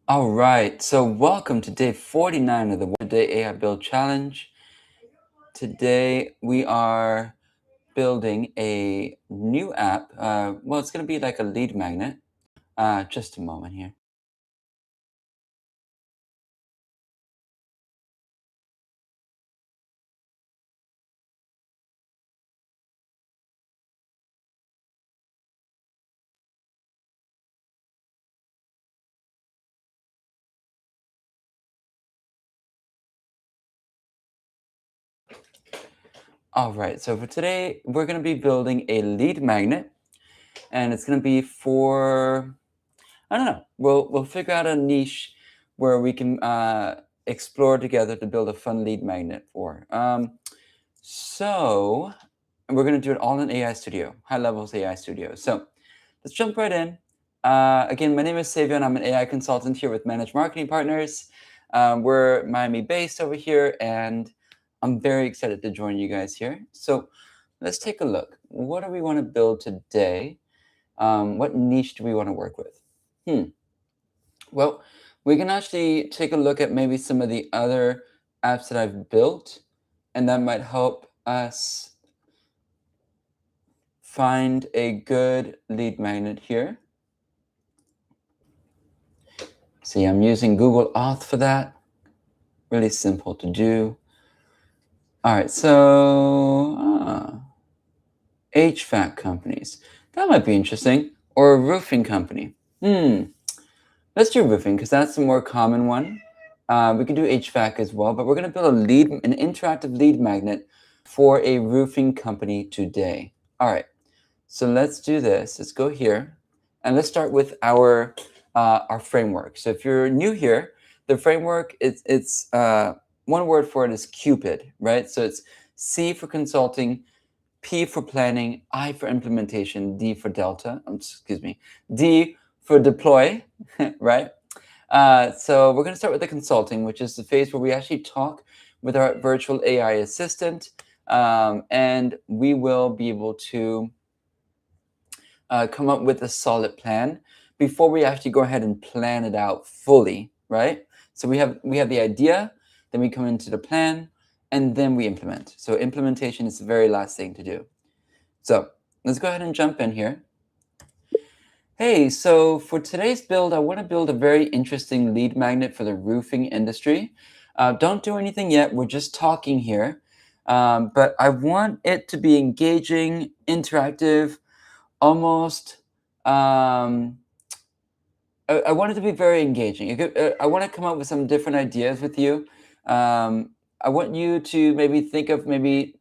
All right, so welcome to day 49 of the One Day AI Build Challenge. Today we are building a new app. Well, it's going to be like a lead magnet. Just a moment here. All right, so for today, we're going to be building a lead magnet, and it's going to be for, I don't know, we'll figure out a niche where we can explore together to build a fun lead magnet for. So we're going to do it all in AI Studio, HighLevel's AI Studio. So let's jump right in. Again, my name is Savion. I'm an AI consultant here with Managed Marketing Partners. We're Miami-based over here, and I'm very excited to join you guys here. So let's take a look. What do we want to build today? What niche do we want to work with? Well, we can actually take a look at maybe some of the other apps that I've built, and that might help us find a good lead magnet here. See, I'm using Google Auth for that. Really simple to do. All right, so HVAC companies. That might be interesting. Or a roofing company. Let's do roofing because that's the more common one. We can do HVAC as well, but we're going to build an interactive lead magnet for a roofing company today. All right, so let's do this. Let's go here, and let's start with our framework. So if you're new here, the framework it's one word for it is Cupid, right? So it's C for consulting, P for planning, I for implementation, D for Delta. Excuse me, D for deploy, right? So we're going to start with the consulting, which is the phase where we actually talk with our virtual AI assistant, and we will be able to come up with a solid plan before we actually go ahead and plan it out fully, right? So we have the idea, then we come into the plan, and then we implement. So implementation is the very last thing to do. So let's go ahead and jump in here. Hey, so for today's build, I want to build a very interesting lead magnet for the roofing industry. Don't do anything yet. We're just talking here. But I want it to be engaging, interactive, almost. I want it to be very engaging. I want to come up with some different ideas with you. I want you to maybe think of maybe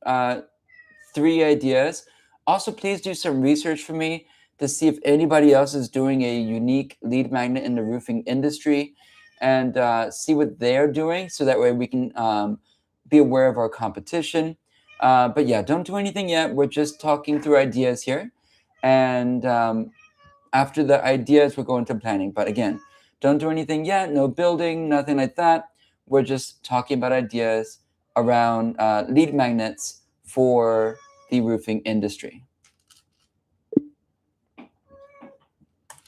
3 ideas. Also, please do some research for me to see if anybody else is doing a unique lead magnet in the roofing industry and see what they're doing so that way we can be aware of our competition. But yeah, don't do anything yet. We're just talking through ideas here. And after the ideas, we're going to planning. But again, don't do anything yet. No building, nothing like that. We're just talking about ideas around lead magnets for the roofing industry.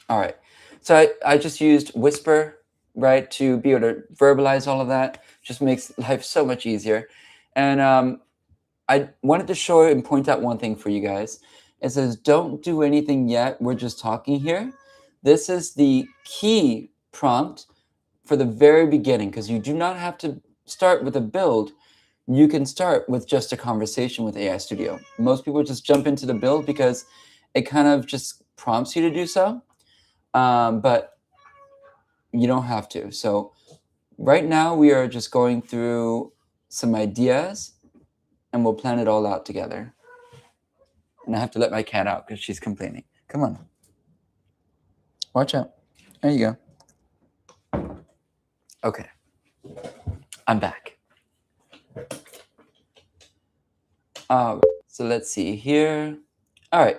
All right. So I just used Whisper, right, to be able to verbalize all of that. Just makes life so much easier. And I wanted to show and point out one thing for you guys. It says, don't do anything yet. We're just talking here. This is the key prompt for the very beginning because you do not have to start with a build. You can start with just a conversation with AI Studio. Most people just jump into the build because it kind of just prompts you to do so, but you don't have to. So right now we are just going through some ideas and we'll plan it all out together. And I have to let my cat out because she's complaining. Come on. Watch out. There you go. Okay. I'm back. So let's see here. All right.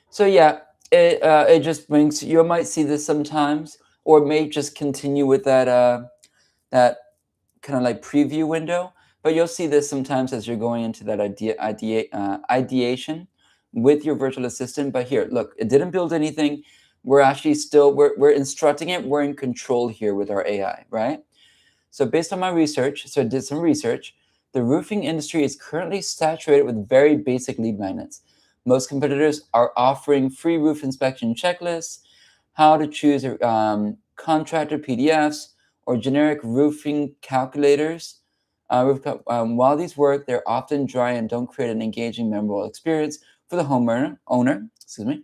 So yeah, it just brings, you might see this sometimes, or it may just continue with that that kind of like preview window. But you'll see this sometimes as you're going into that ideation with your virtual assistant. But here, look, it didn't build anything. we're actually still we're instructing it. We're in control here with our AI, right? So based on my research, so I did some research, the roofing industry is currently saturated with very basic lead magnets. Most competitors are offering free roof inspection checklists, how to choose contractor PDFs, or generic roofing calculators. While these work, they're often dry and don't create an engaging, memorable experience for the owner. Excuse me.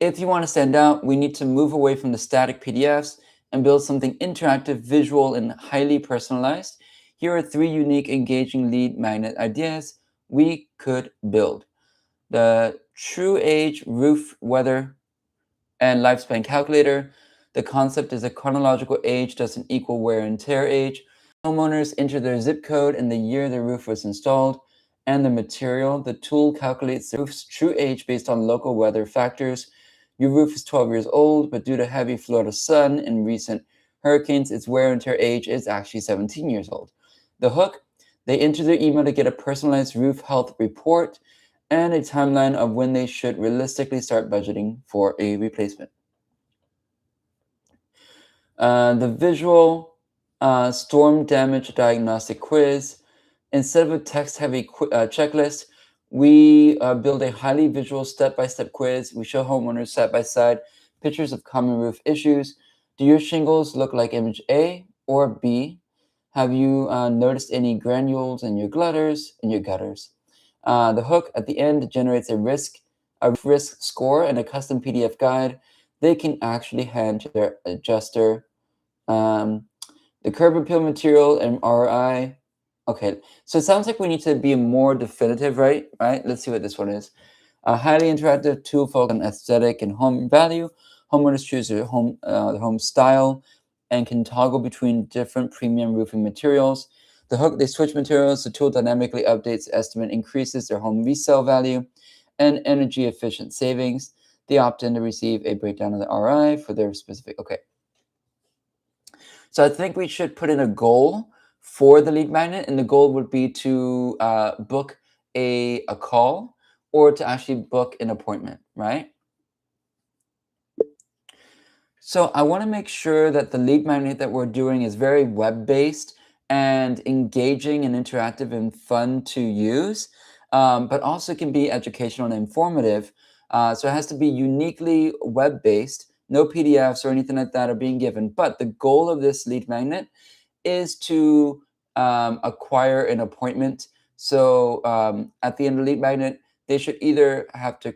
If you want to stand out, we need to move away from the static PDFs and build something interactive, visual, and highly personalized. Here are three unique, engaging lead magnet ideas we could build. The True Age Roof Weather and Lifespan Calculator. The concept is a chronological age doesn't equal wear and tear age. Homeowners enter their zip code and the year their roof was installed and the material. The tool calculates the roof's true age based on local weather factors. Your roof is 12 years old, but due to heavy Florida sun and recent hurricanes, its wear and tear age is actually 17 years old. The hook, they enter their email to get a personalized roof health report and a timeline of when they should realistically start budgeting for a replacement. The visual storm damage diagnostic quiz. Instead of a text-heavy checklist, we build a highly visual step-by-step quiz. We show homeowners side-by-side pictures of common roof issues. Do your shingles look like image A or B? Have you noticed any granules in your gutters? The hook at the end generates a risk score and a custom PDF guide. They can actually hand to their adjuster. Um, the curb appeal material and ROI. Okay, so it sounds like we need to be more definitive, right? Right. Let's see what this one is. A highly interactive tool focused on aesthetic and home value. Homeowners choose their home style, and can toggle between different premium roofing materials. The hook, they switch materials. The tool dynamically updates the estimate, increases their home resale value, and energy efficient savings. They opt in to receive a breakdown of the ROI for their specific. Okay. So I think we should put in a goal for the lead magnet, and the goal would be to book a call or to actually book an appointment, right? So I want to make sure that the lead magnet that we're doing is very web-based and engaging and interactive and fun to use, but also can be educational and informative. So it has to be uniquely web-based. No PDFs or anything like that are being given. But the goal of this lead magnet is to acquire an appointment. So at the end of the lead magnet, they should either have to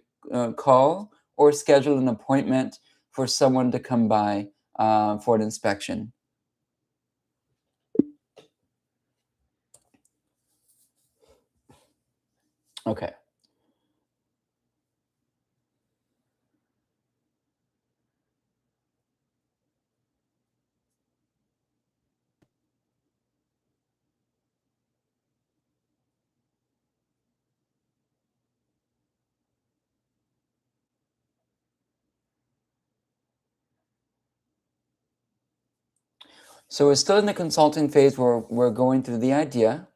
call or schedule an appointment for someone to come by for an inspection. Okay. So we're still in the consulting phase where we're going through the idea.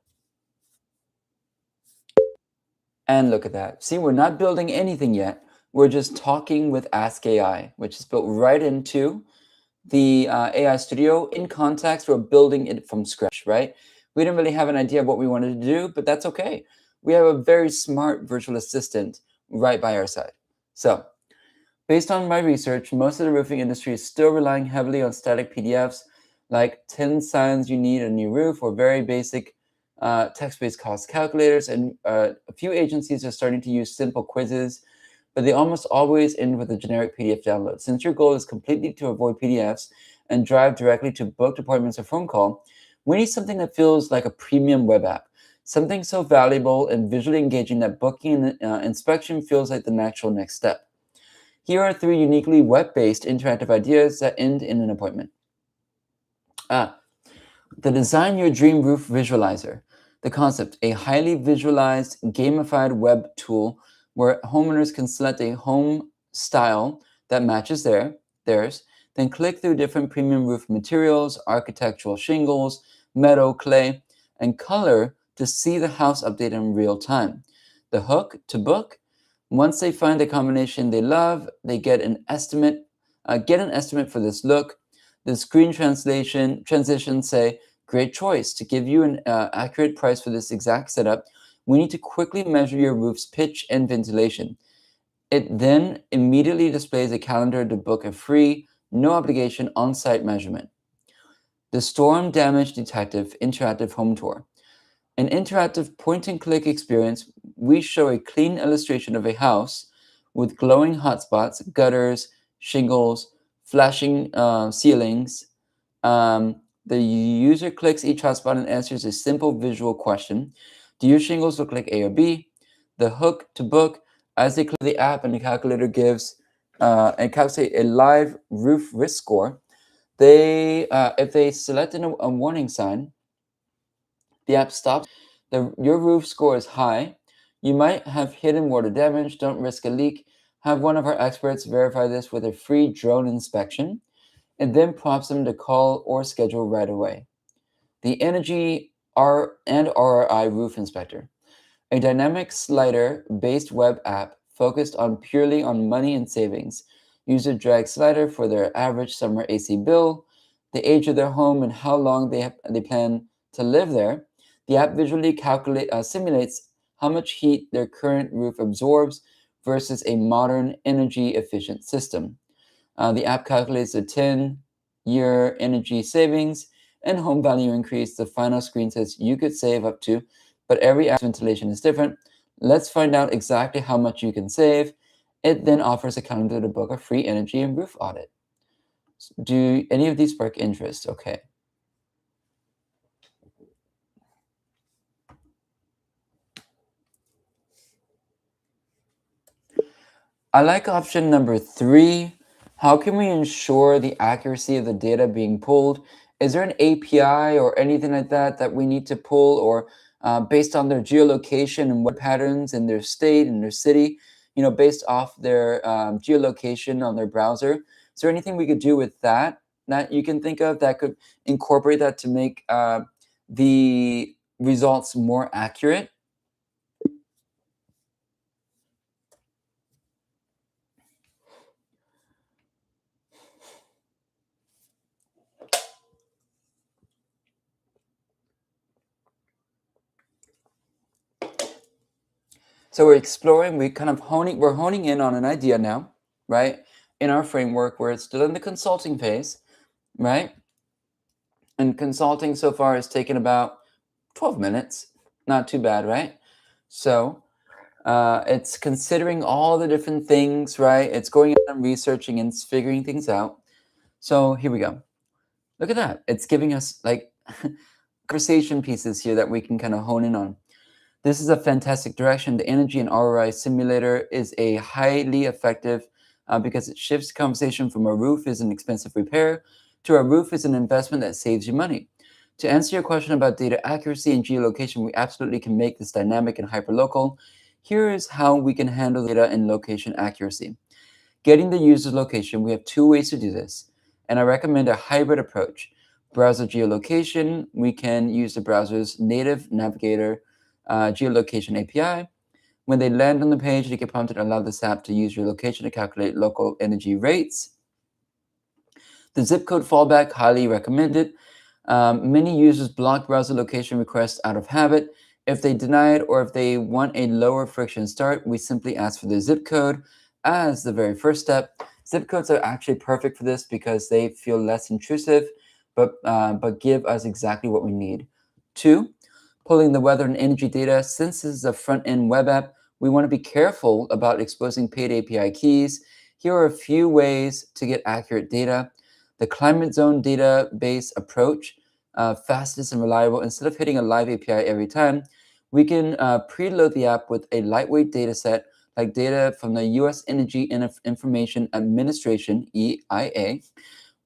And look at that. See, we're not building anything yet. We're just talking with Ask AI, which is built right into the AI Studio. In context, we're building it from scratch, right? We didn't really have an idea of what we wanted to do, but that's okay. We have a very smart virtual assistant right by our side. So based on my research, most of the roofing industry is still relying heavily on static PDFs like 10 signs you need a new roof or very basic text-based cost calculators. And a few agencies are starting to use simple quizzes, but they almost always end with a generic PDF download. Since your goal is completely to avoid PDFs and drive directly to booked appointments or phone call, we need something that feels like a premium web app. Something so valuable and visually engaging that booking and inspection feels like the natural next step. Here are three uniquely web-based interactive ideas that end in an appointment. The Design Your Dream Roof Visualizer. The concept, a highly visualized, gamified web tool where homeowners can select a home style that matches theirs, then click through different premium roof materials, architectural shingles, metal, clay, and color to see the house update in real time. The hook to book. Once they find the combination they love, they get an estimate for this look. The screen transition say, great choice. To give you an accurate price for this exact setup, we need to quickly measure your roof's pitch and ventilation. It then immediately displays a calendar to book a free, no obligation on-site measurement. The Storm Damage Detective Interactive Home Tour. An interactive point-and-click experience, we show a clean illustration of a house with glowing hotspots, gutters, shingles, flashing ceilings. The user clicks each hotspot and answers a simple visual question. Do your shingles look like A or B? The hook to book, as they click the app and the calculator gives and calculates a live roof risk score. If they select a warning sign, the app stops. Your roof score is high. You might have hidden water damage. Don't risk a leak. Have one of our experts verify this with a free drone inspection. It then prompts them to call or schedule right away. The Energy R and RRI Roof Inspector, a dynamic slider-based web app focused on purely on money and savings. User drag slider for their average summer AC bill, the age of their home, and how long they plan to live there. The app visually simulates how much heat their current roof absorbs versus a modern energy-efficient system. The app calculates the 10-year energy savings and home value increase. The final screen says you could save up to, but every app's ventilation is different. Let's find out exactly how much you can save. It then offers a calendar to book a free energy and roof audit. Do any of these spark interest? Okay. I like option number 3. How can we ensure the accuracy of the data being pulled? Is there an API or anything like that that we need to pull, or based on their geolocation and what patterns in their state and their city, based off their geolocation on their browser? Is there anything we could do with that you can think of that could incorporate that to make the results more accurate? So we're exploring, we're honing in on an idea now, right? In our framework where it's still in the consulting phase, right? And consulting so far has taken about 12 minutes. Not too bad, right? So it's considering all the different things, right? It's going out and researching and it's figuring things out. So here we go. Look at that. It's giving us like conversation pieces here that we can kind of hone in on. This is a fantastic direction. The Energy and ROI Simulator is a highly effective because it shifts the conversation from a roof is an expensive repair to a roof is an investment that saves you money. To answer your question about data accuracy and geolocation, we absolutely can make this dynamic and hyperlocal. Here is how we can handle data and location accuracy. Getting the user's location, we have 2 ways to do this, and I recommend a hybrid approach. Browser geolocation, we can use the browser's native navigator geolocation API. When they land on the page, they get prompted to allow this app to use your location to calculate local energy rates. The zip code fallback, highly recommended. Many users block browser location requests out of habit. If they deny it or if they want a lower friction start, we simply ask for the zip code as the very first step. Zip codes are actually perfect for this because they feel less intrusive, but give us exactly what we need. 2, pulling the weather and energy data. Since this is a front-end web app, we want to be careful about exposing paid API keys. Here are a few ways to get accurate data. The climate zone database approach, fastest and reliable. Instead of hitting a live API every time, we can preload the app with a lightweight data set like data from the U.S. Energy Information Administration, EIA.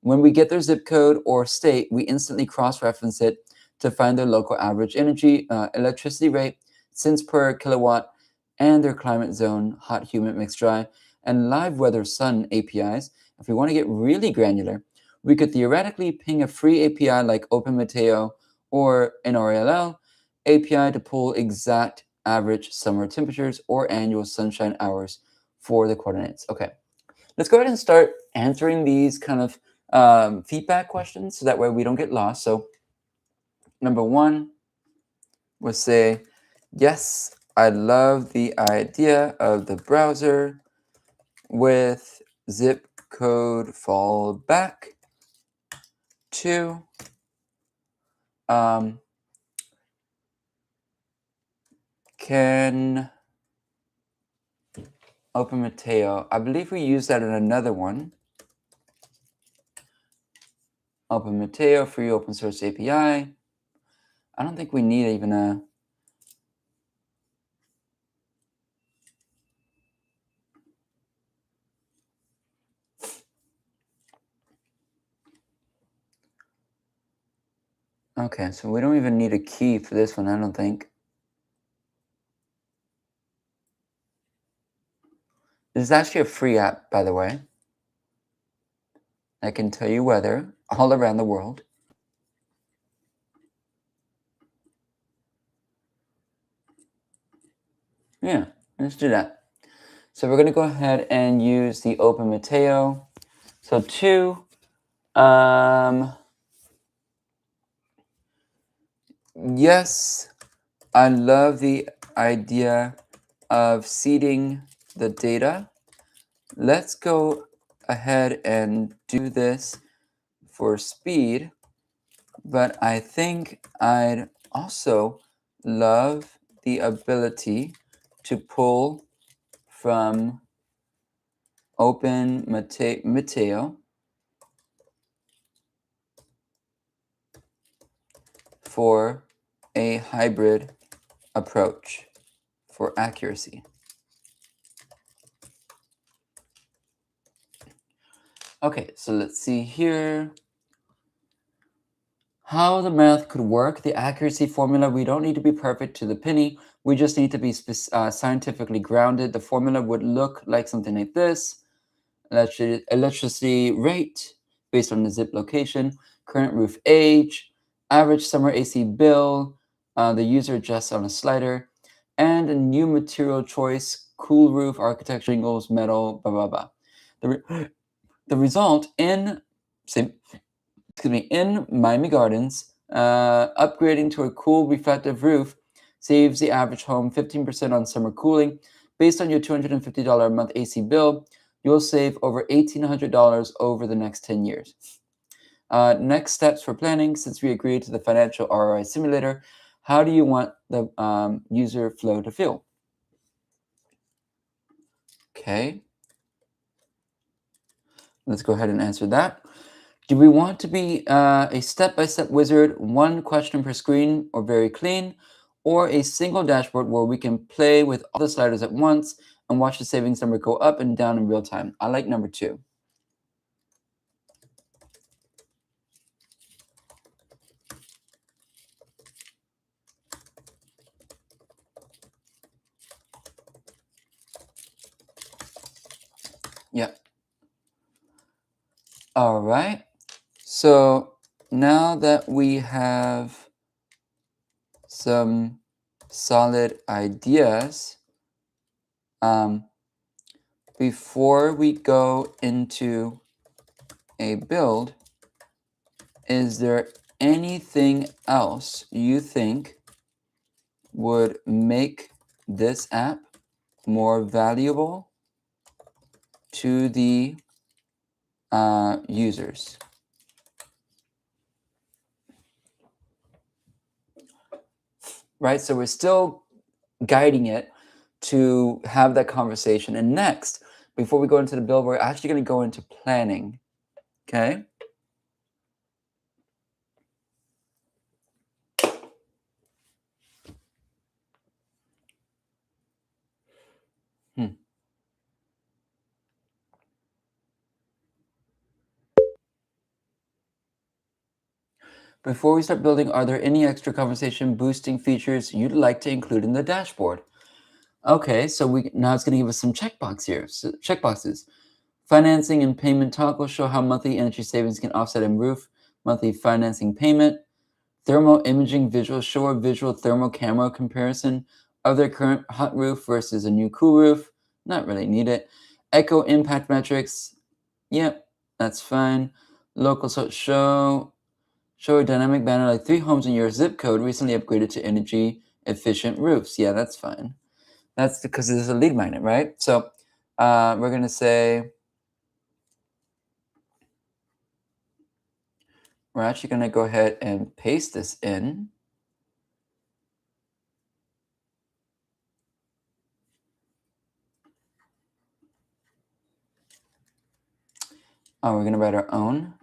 When we get their zip code or state, we instantly cross-reference it to find their local average electricity rate, cents per kilowatt, and their climate zone, hot, humid, mixed, dry, and live weather sun APIs. If we want to get really granular, we could theoretically ping a free API like OpenMeteo or NRLL API to pull exact average summer temperatures or annual sunshine hours for the coordinates. Okay, let's go ahead and start answering these kind of feedback questions so that way we don't get lost. So number one, we'll say, yes, I love the idea of the browser with zip code fallback. Two, can open Mateo. I believe we used that in another one. Open Mateo, free open source API. I don't think we need even a... Okay, so we don't even need a key for this one, I don't think. This is actually a free app, by the way. I can tell you weather all around the world. Yeah, let's do that. So we're going to go ahead and use the Open Mateo. So two, yes, I love the idea of seeding the data. Let's go ahead and do this for speed, but I think I'd also love the ability to pull from Open Mateo for a hybrid approach for accuracy. Okay, so let's see here how the math could work. The accuracy formula, we don't need to be perfect to the penny. We just need to be scientifically grounded. The formula would look like something like this. Electricity rate based on the zip location, current roof age, average summer AC bill, the user adjusts on a slider, and a new material choice, cool roof, architecture, shingles, metal, blah, blah, blah. The result in Miami Gardens, upgrading to a cool reflective roof saves the average home 15% on summer cooling. Based on your $250 a month AC bill, you'll save over $1,800 over the next 10 years. Next steps for planning, since we agreed to the financial ROI simulator, how do you want the user flow to feel? Okay. Let's go ahead and answer that. Do we want to be a step-by-step wizard, one question per screen, or very clean, or a single dashboard where we can play with all the sliders at once and watch the savings number go up and down in real time? I like number two. Yep. All right. So now that we have some solid ideas, before we go into a build, is there anything else you think would make this app more valuable to the users? Right, so we're still guiding it to have that conversation. And next, before we go into the build, we're actually going to go into planning. Okay. Before we start building, are there any extra conversation boosting features you'd like to include in the dashboard? Okay, so now it's going to give us some checkboxes here. So checkboxes. Financing and payment toggle show how monthly energy savings can offset in roof. Monthly financing payment. Thermal imaging visual show a visual thermal camera comparison Other current hot roof versus a new cool roof, not really need it. Echo impact metrics, yep, that's fine. Local show a dynamic banner like 3 homes in your zip code recently upgraded to energy efficient roofs. Yeah, that's fine. That's because this is a lead magnet, right? So we're going to say, we're actually going to go ahead and paste this in. Oh, we're going to write our own.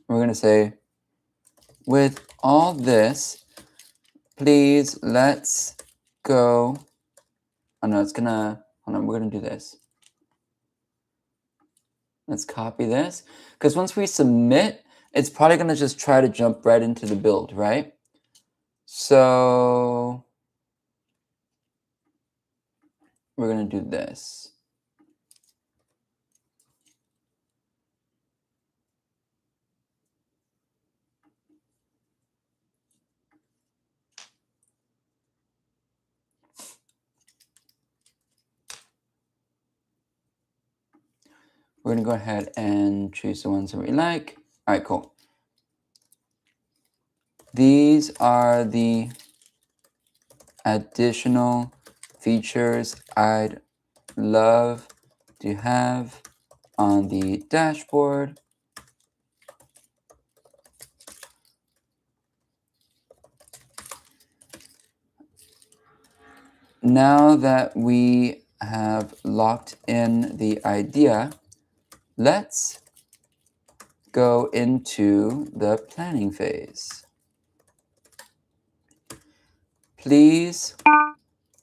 We're going to say, with all this, please let's go. Oh no, it's gonna, hold on, we're gonna do this. Let's copy this. Because once we submit, it's probably gonna just try to jump right into the build, right? So we're gonna do this. We're gonna go ahead and choose the ones that we like. All right, cool. These are the additional features I'd love to have on the dashboard. Now that we have locked in the idea, let's go into the planning phase. Please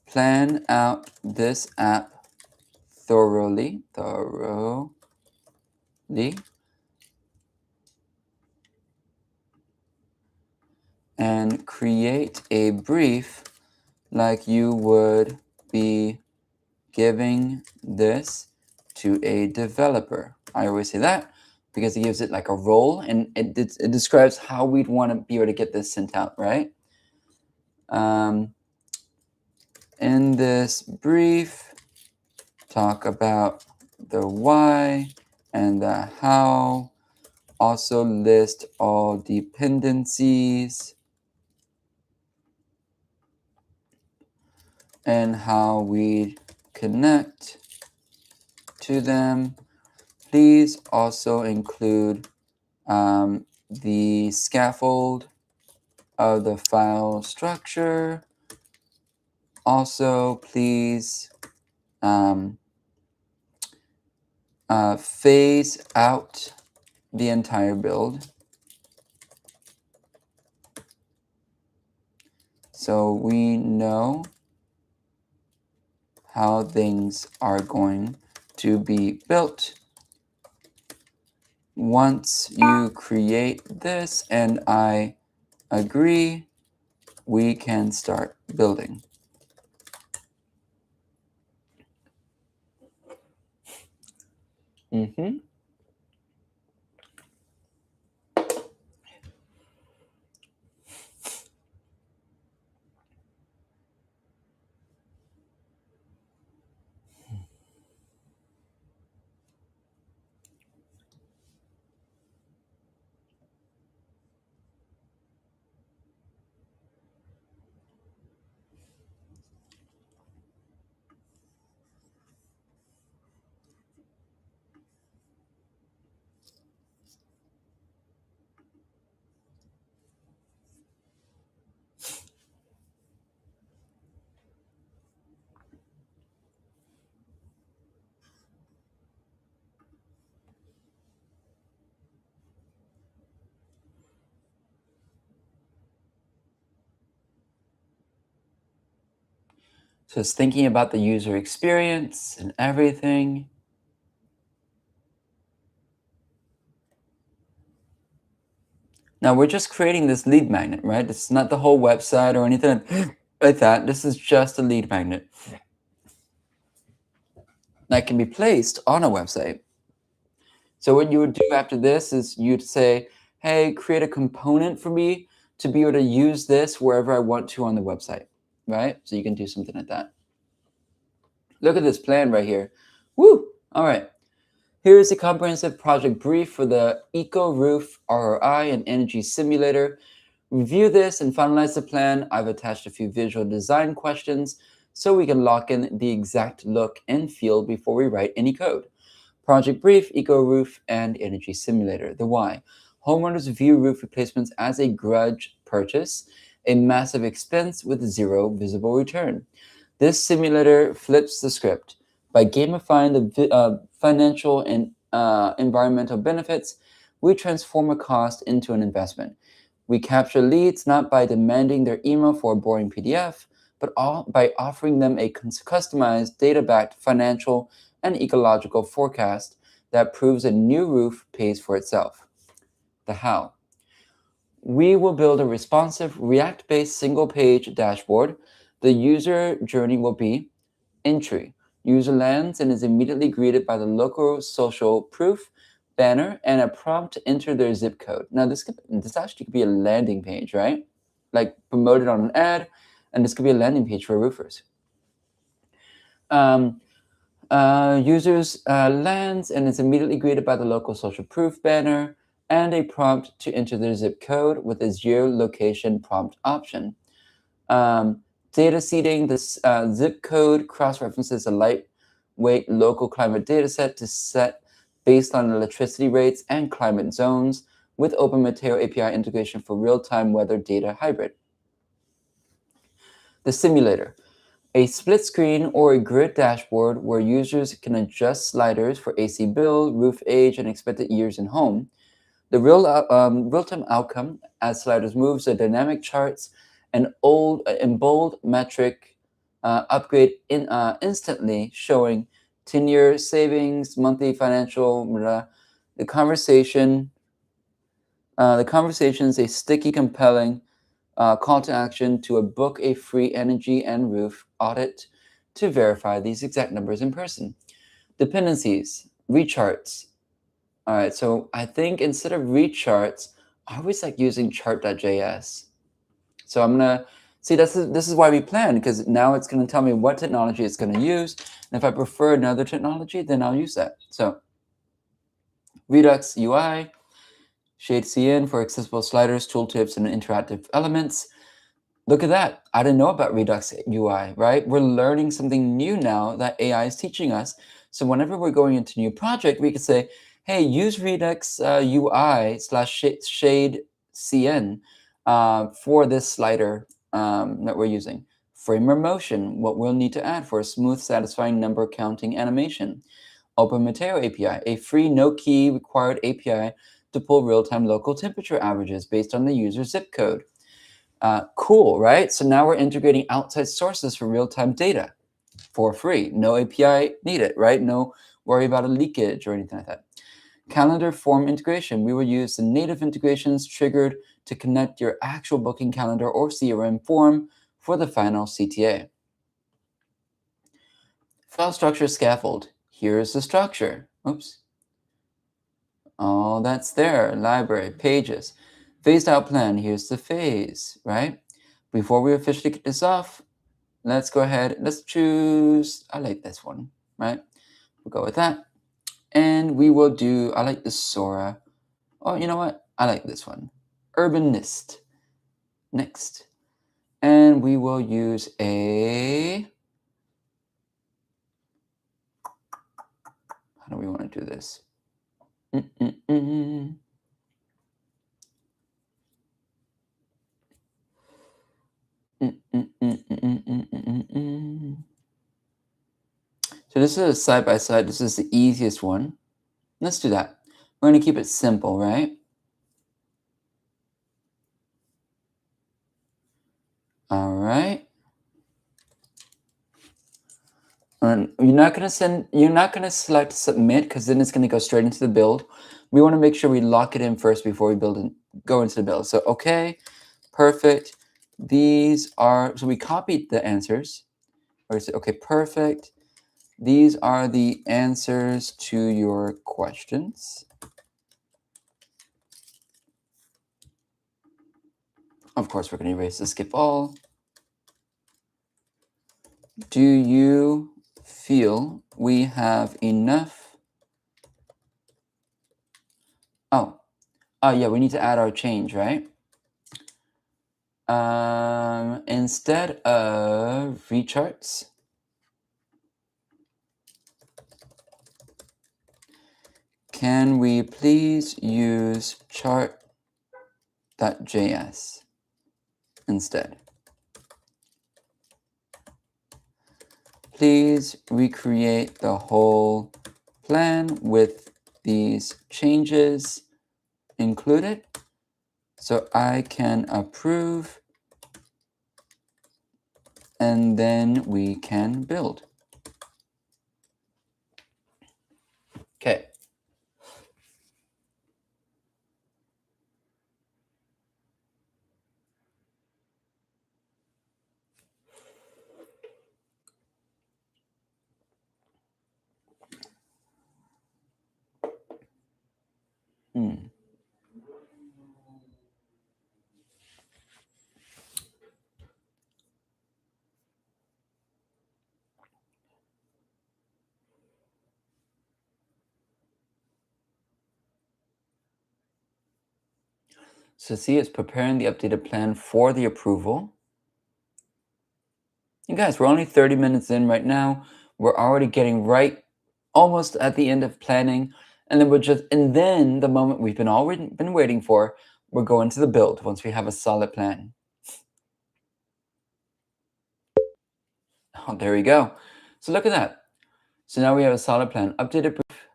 plan out this app thoroughly, and create a brief like you would be giving this to a developer. I always say that because it gives it like a role, and it describes how we'd want to be able to get this sent out, right? In this brief, talk about the why and the how. Also list all dependencies and how we connect to them. Please also include the scaffold of the file structure. Also, please phase out the entire build. So we know how things are going to be built. Once you create this and I agree, we can start building. So it's thinking about the user experience and everything. Now we're just creating this lead magnet, right? It's not the whole website or anything like that. This is just a lead magnet that can be placed on a website. So what you would do after this is you'd say, hey, create a component for me to be able to use this wherever I want to on the website. right? So you can do something like that. Look at this plan right here. Woo! All right. Here is a comprehensive project brief for the Eco Roof ROI and Energy Simulator. Review this and finalize the plan. I've attached a few visual design questions so we can lock in the exact look and feel before we write any code. Project brief, Eco Roof, and Energy Simulator. The why. Homeowners view roof replacements as a grudge purchase, a massive expense with zero visible return. This simulator flips the script. By gamifying the financial and environmental benefits, we transform a cost into an investment. We capture leads not by demanding their email for a boring PDF, but by offering them a customized, data-backed financial and ecological forecast that proves a new roof pays for itself. The how. We will build a responsive React-based single-page dashboard. The user journey will be entry. User lands and is immediately greeted by the local social proof banner and a prompt to enter their zip code. Now this actually could be a landing page, right? Like promoted on an ad, and this could be a landing page for roofers. Users lands and is immediately greeted by the local social proof banner and a prompt to enter their zip code with a geolocation prompt option. Data seeding, this zip code cross-references a lightweight local climate dataset to set baseline electricity rates and climate zones with Open Material API integration for real-time weather data hybrid. The simulator, a split screen or a grid dashboard where users can adjust sliders for AC bill, roof age, and expected years in home. The real-time outcome as sliders moves the dynamic charts and bold metric upgrade instantly showing 10-year savings, monthly financial, the conversation. The conversation is a sticky, compelling call to action to book a free energy and roof audit to verify these exact numbers in person. Dependencies, recharts. All right, so I think instead of recharts, I always like using chart.js. So I'm gonna see this is why we plan, because now it's gonna tell me what technology it's gonna use. And if I prefer another technology, then I'll use that. So Redux UI, Shade CN for accessible sliders, tooltips, and interactive elements. Look at that. I didn't know about Redux UI, right? We're learning something new now that AI is teaching us. So whenever we're going into a new project, we could say, hey, use Redux UI / Shade CN for this slider that we're using. Framer motion, what we'll need to add for a smooth, satisfying number counting animation. Open Material API, a free no-key required API to pull real-time local temperature averages based on the user's zip code. Cool, right? So now we're integrating outside sources for real-time data for free. No API needed, right? No worry about a leakage or anything like that. Calendar form integration. We will use the native integrations triggered to connect your actual booking calendar or CRM form for the final CTA. File structure scaffold. Here's the structure. Oops. Oh, that's there. Library, pages. Phased out plan. Here's the phase, right? Before we officially kick this off, let's go ahead. Let's choose, I like this one, right? We'll go with that. And we will do, I like the Sora. Oh, you know what? I like this one. Urbanist. Next. And we will use a, how do we want to do this? So this is a side by side. This is the easiest one. Let's do that. We're going to keep it simple, right? All right. And you're not going to select submit because then it's going to go straight into the build. We want to make sure we lock it in first before we go into the build. So, okay, perfect. These are, so we copied the answers. Or say, okay, perfect. These are the answers to your questions. Of course, we're going to erase the skip all. Do you feel we have enough? Oh, yeah, we need to add our change, right? Instead of recharts, can we please use chart.js instead? Please recreate the whole plan with these changes included so I can approve, and then we can build. Okay. So see, it's preparing the updated plan for the approval. You guys, we're only 30 minutes in right now. We're already getting right almost at the end of planning. And then the moment we've been waiting for, we're going to the build once we have a solid plan. Oh, there we go. So look at that. So now we have a solid plan. Updated proof,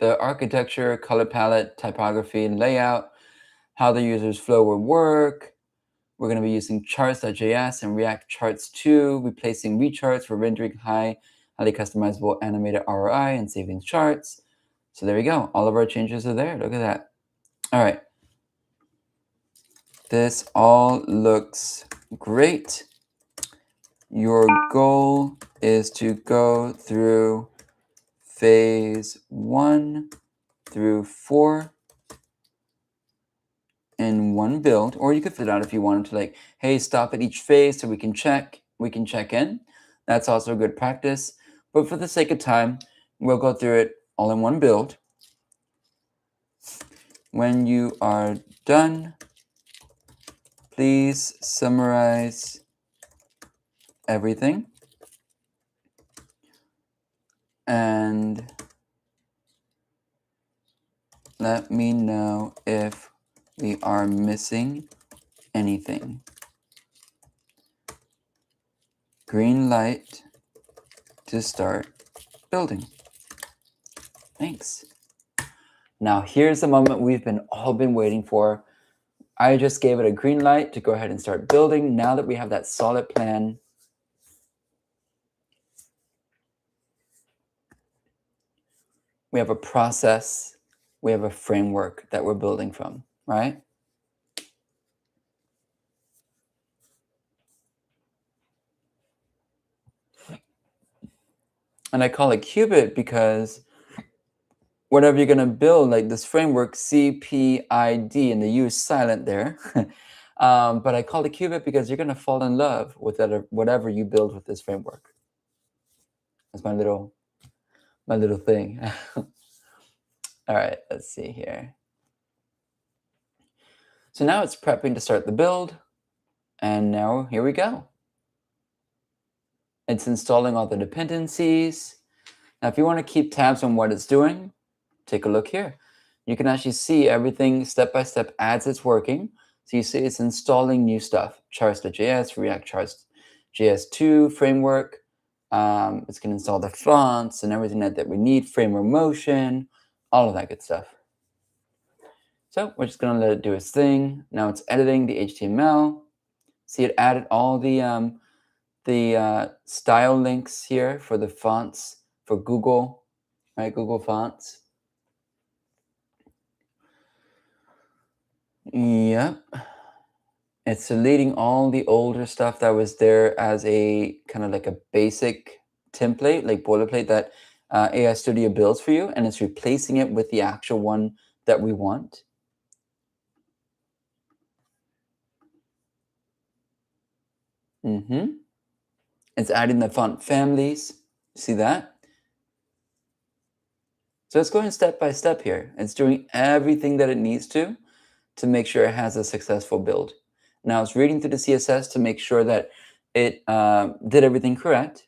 the architecture, color palette, typography, and layout, how the user's flow will work. We're going to be using charts.js and React Charts 2, replacing recharts for rendering highly customizable animated ROI and saving charts. So there we go. All of our changes are there. Look at that. All right. This all looks great. Your goal is to go through phase 1 through 4 in one build, or you could fill it out if you wanted to, like, hey, stop at each phase so we can check in. That's also a good practice. But for the sake of time, we'll go through it all in one build. When you are done, please summarize everything and let me know if we are missing anything. Green light to start building. Thanks. Now here's the moment we've all been waiting for. I just gave it a green light to go ahead and start building. Now that we have that solid plan, we have a process, we have a framework that we're building from, right? And I call it Qubit because whatever you're going to build, like this framework, CPID, and the U is silent there. But I call it Qubit because you're going to fall in love with whatever you build with this framework. That's my little thing. All right, let's see here. So now it's prepping to start the build. And now here we go. It's installing all the dependencies. Now, if you want to keep tabs on what it's doing, take a look here. You can actually see everything step by step as it's working. So you see it's installing new stuff, charts.js, React Charts JS2 framework. It's going to install the fonts and everything that we need, framework motion, all of that good stuff. So we're just going to let it do its thing. Now it's editing the HTML. See, it added all the style links here for the fonts for Google, right? Google Fonts. Yep. It's deleting all the older stuff that was there as a kind of like a basic template, like boilerplate that AI Studio builds for you, and it's replacing it with the actual one that we want. It's adding the font families. See that? So it's going step by step here. It's doing everything that it needs to make sure it has a successful build. Now it's reading through the CSS to make sure that it did everything correct.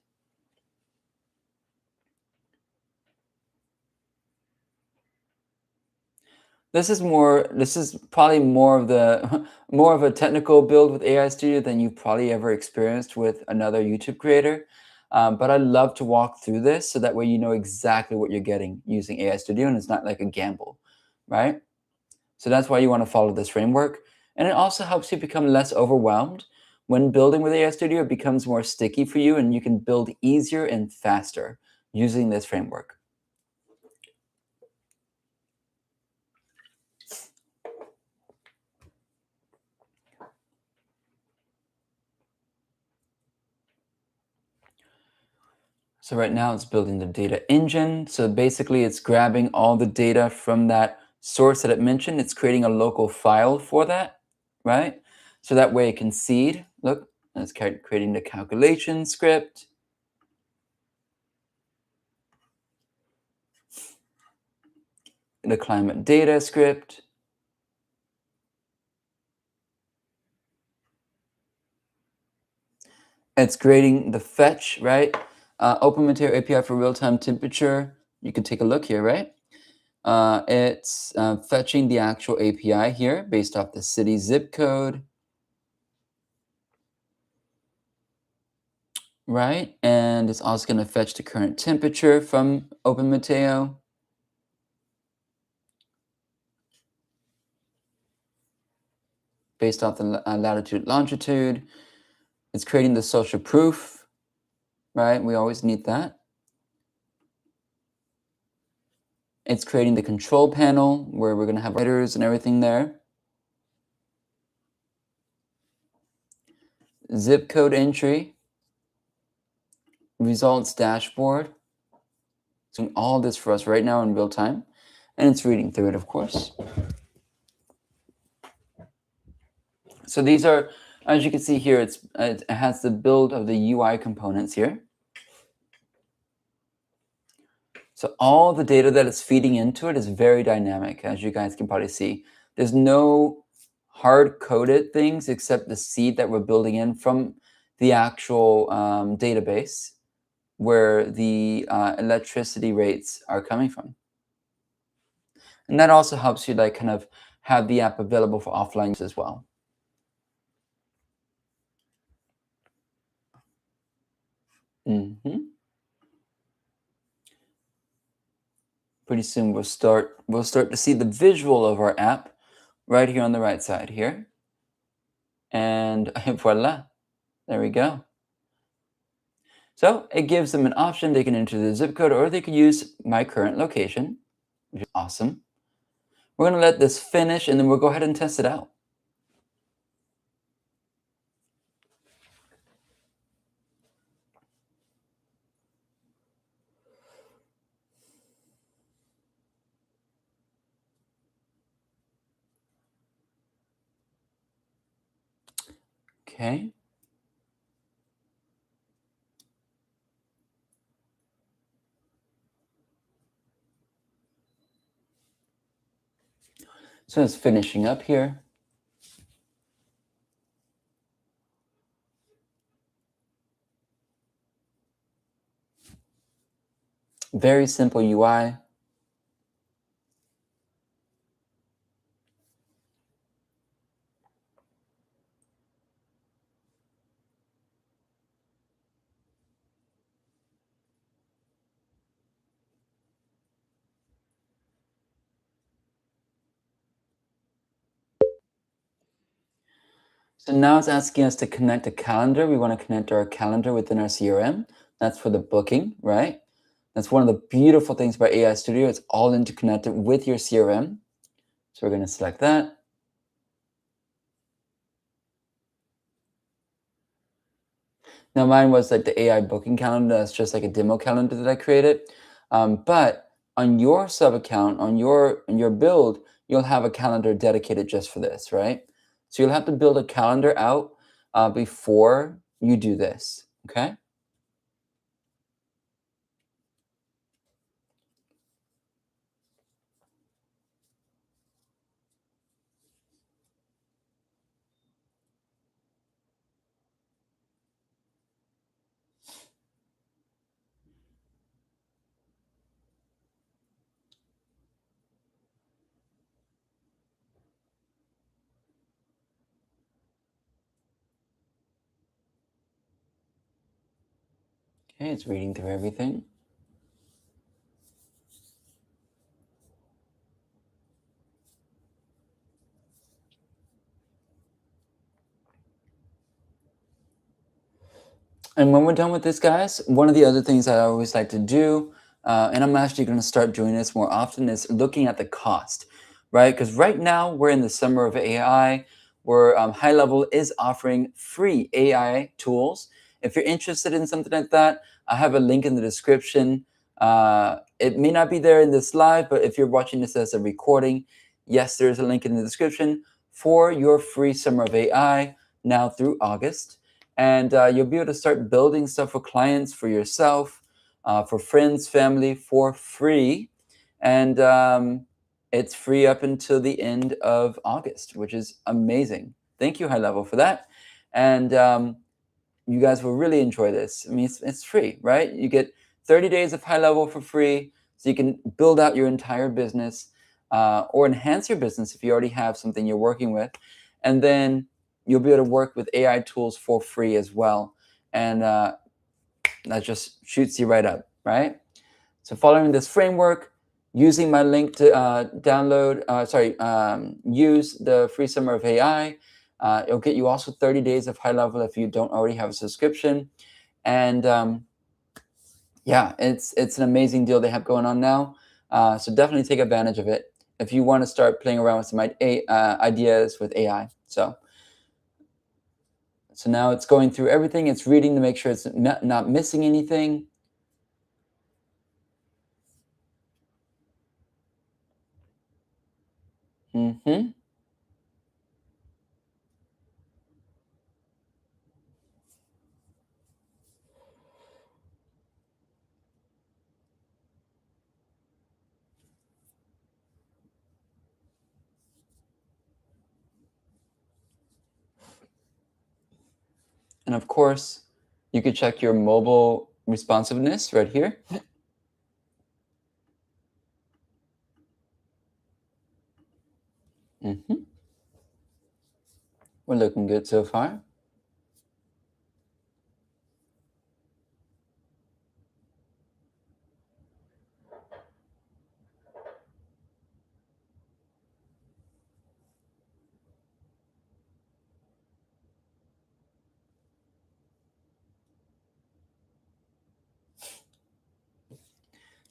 This is probably more of the more of a technical build with AI Studio than you've probably ever experienced with another YouTube creator. But I love to walk through this so that way you know exactly what you're getting using AI Studio and it's not like a gamble, right? So that's why you want to follow this framework. And it also helps you become less overwhelmed. When building with AI Studio, it becomes more sticky for you and you can build easier and faster using this framework. So right now it's building the data engine. So basically it's grabbing all the data from that source that it mentioned. It's creating a local file for that, right? So that way it can seed. Look, it's creating the calculation script. The climate data script. It's creating the fetch, right? Open Material API for real-time temperature. You can take a look here, right? It's fetching the actual API here based off the city zip code, right? And it's also going to fetch the current temperature from Open Mateo. Based off the latitude, longitude. It's creating the social proof, right? We always need that. It's creating the control panel where we're going to have writers and everything there. Zip code entry. Results dashboard. It's doing all this for us right now in real time. And it's reading through it, of course. So these are, as you can see here, it has the build of the UI components here. So all the data that is feeding into it is very dynamic, as you guys can probably see. There's no hard-coded things except the seed that we're building in from the actual database where the electricity rates are coming from. And that also helps you like kind of have the app available for offline use as well. Pretty soon we'll start to see the visual of our app right here on the right side here. And voila, there we go. So it gives them an option. They can enter the zip code or they could use my current location, which is awesome. We're going to let this finish and then we'll go ahead and test it out. Okay. So it's finishing up here. Very simple UI. So now it's asking us to connect a calendar. We want to connect our calendar within our CRM. That's for the booking, right? That's one of the beautiful things about AI Studio. It's all interconnected with your CRM. So we're going to select that. Now mine was like the AI booking calendar. That's just like a demo calendar that I created. But on your sub account, on your build, you'll have a calendar dedicated just for this, right? So you'll have to build a calendar out before you do this, okay? Okay, it's reading through everything. And when we're done with this, guys, one of the other things I always like to do, and I'm actually going to start doing this more often, is looking at the cost, right? Because right now we're in the summer of AI, where High Level is offering free AI tools. If you're interested in something like that, I have a link in the description. It may not be there in this live, but if you're watching this as a recording, yes, there's a link in the description for your free summer of AI now through August. And you'll be able to start building stuff for clients, for yourself, for friends, family, for free. And it's free up until the end of August, which is amazing. Thank you, High Level, for that. And you guys will really enjoy this. I mean, it's free, right? You get 30 days of High Level for free, so you can build out your entire business or enhance your business if you already have something you're working with. And then you'll be able to work with AI tools for free as well. And that just shoots you right up, right? So following this framework, using my link to use the free summer of AI, it'll get you also 30 days of High Level if you don't already have a subscription. And yeah, it's an amazing deal they have going on now. So definitely take advantage of it if you want to start playing around with some ideas with AI. So now it's going through everything. It's reading to make sure it's not missing anything. Mm-hmm. And of course, you could check your mobile responsiveness right here. Mm-hmm. We're looking good so far.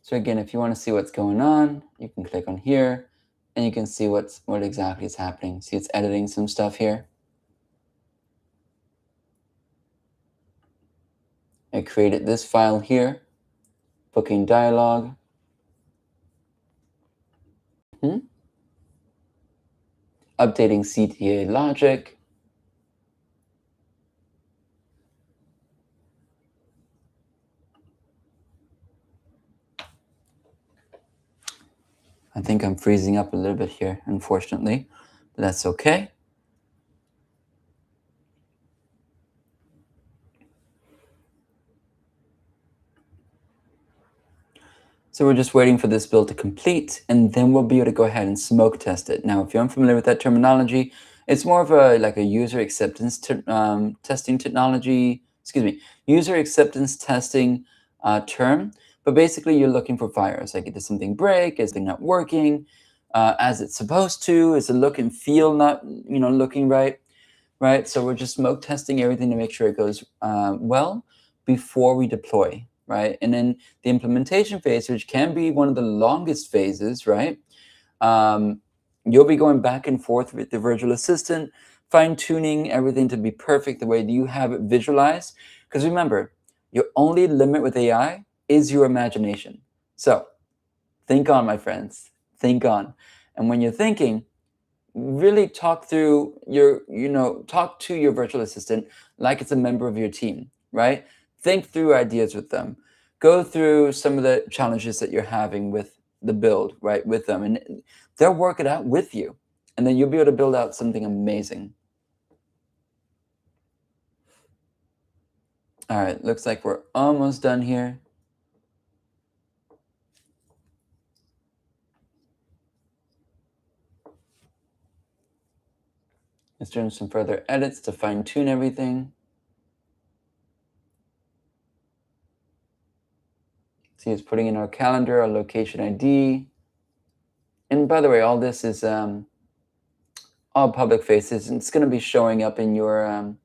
So again, if you want to see what's going on, you can click on here and you can see what exactly is happening. See, it's editing some stuff here. I created this file here, booking dialog. Updating CTA logic. I think I'm freezing up a little bit here, unfortunately, but that's okay. So we're just waiting for this build to complete, and then we'll be able to go ahead and smoke test it. Now, if you're unfamiliar with that terminology, it's more of a user acceptance testing technology, user acceptance testing term. But basically, you're looking for fires. Like, does something break? Is something not working as it's supposed to? Is the look and feel not, looking right? Right? So we're just smoke testing everything to make sure it goes well before we deploy, right? And then the implementation phase, which can be one of the longest phases, right? You'll be going back and forth with the virtual assistant, fine-tuning everything to be perfect the way that you have it visualized. Because remember, your only limit with AI is your imagination. So think on, my friends, think on. And when you're thinking, really talk through talk to your virtual assistant like it's a member of your team, right? Think through ideas with them. Go through some of the challenges that you're having with the build, right, with them, and they'll work it out with you. And then you'll be able to build out something amazing. All right, looks like we're almost done here. Let's do some further edits to fine tune everything. See, it's putting in our calendar, our location ID. And by the way, all this is all public faces, and it's going to be showing up in your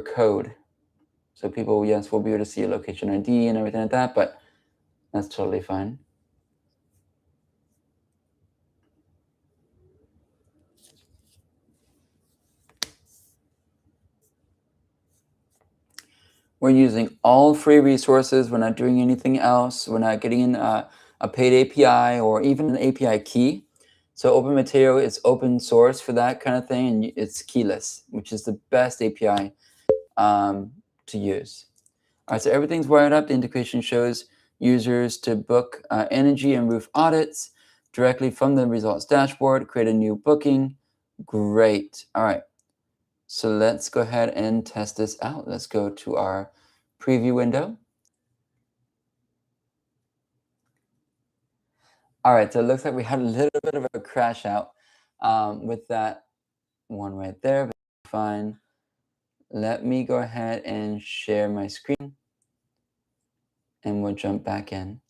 code. So people, yes, will be able to see your location ID and everything like that, but that's totally fine. We're using all free resources. We're not doing anything else. We're not getting in a paid API or even an API key. So Open Material is open source for that kind of thing, and it's keyless, which is the best API to use. All right, so everything's wired up. The integration shows users to book energy and roof audits directly from the results dashboard, create a new booking. Great. All right. So let's go ahead and test this out. Let's go to our preview window. All right, so it looks like we had a little bit of a crash out with that one right there, but fine. Let me go ahead and share my screen and we'll jump back in.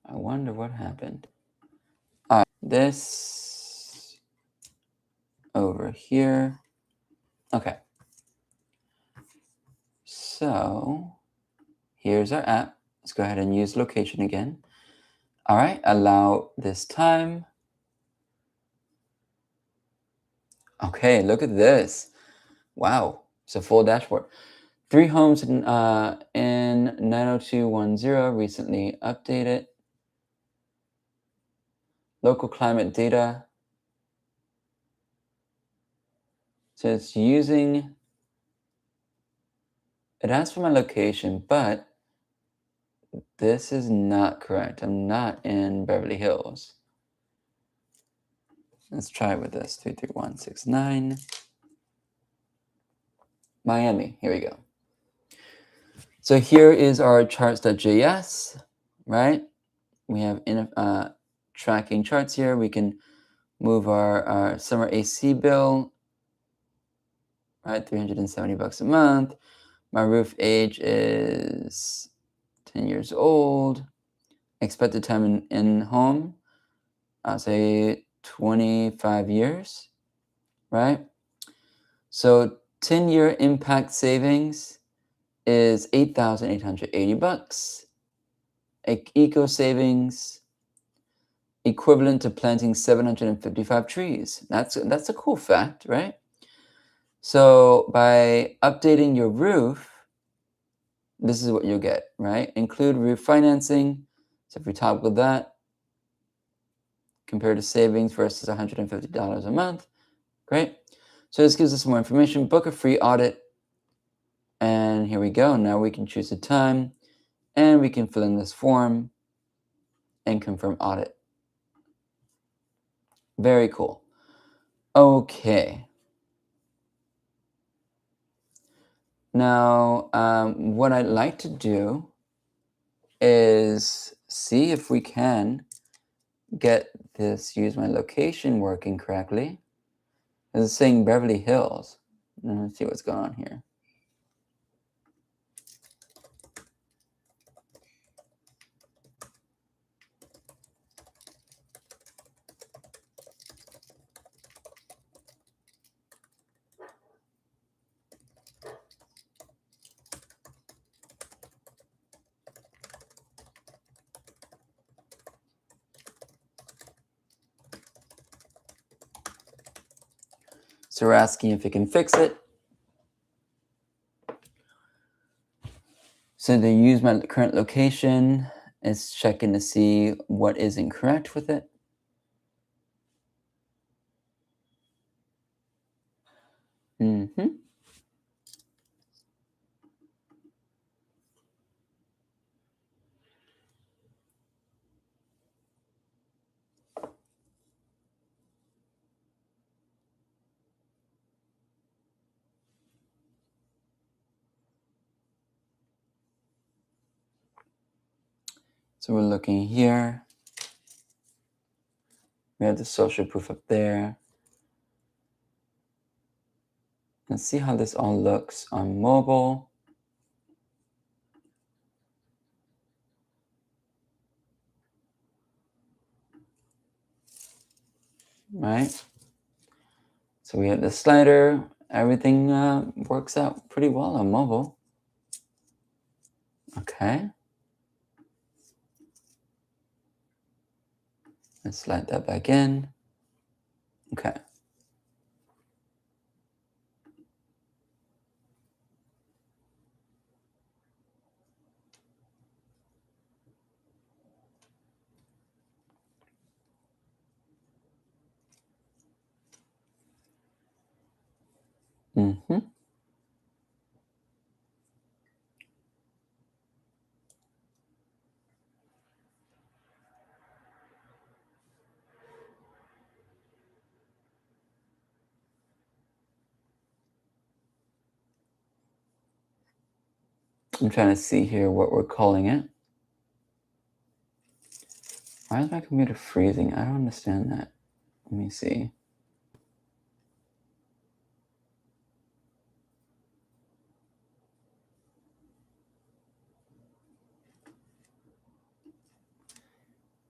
I wonder what happened. All right, this over here. Okay. So here's our app. Let's go ahead and use location again. All right, allow this time. Okay, look at this. Wow, it's a full dashboard. 3 homes in 90210 recently updated. Local climate data. So it's using, it asks for my location, but this is not correct. I'm not in Beverly Hills. Let's try it with this, 33169. Miami, here we go. So here is our charts.js, right? We have tracking charts here. We can move our summer AC bill, right? $370 a month. My roof age is 10 years old. Expected time in home, I'll say 25 years, right? So 10-year impact savings is $8,880. Eco savings equivalent to planting 755 trees. That's a cool fact, right? So by updating your roof, this is what you'll get, right? Include roof financing. So if we toggle that, compared to savings versus $150 a month, great. So this gives us more information. Book a free audit. And here we go. Now we can choose a time and we can fill in this form and confirm audit. Very cool. Okay. Now, what I'd like to do is see if we can get this use my location working correctly. It's saying Beverly Hills. Let's see what's going on here. So we're asking if it can fix it. So they use my current location. It's checking to see what is incorrect with it. So we're looking here. We have the social proof up there. Let's see how this all looks on mobile. Right? So we have the slider. Everything works out pretty well on mobile. Okay. Let's slide that back in. Okay. Mm-hmm. I'm trying to see here what we're calling it. Why is my computer freezing? I don't understand that. Let me see.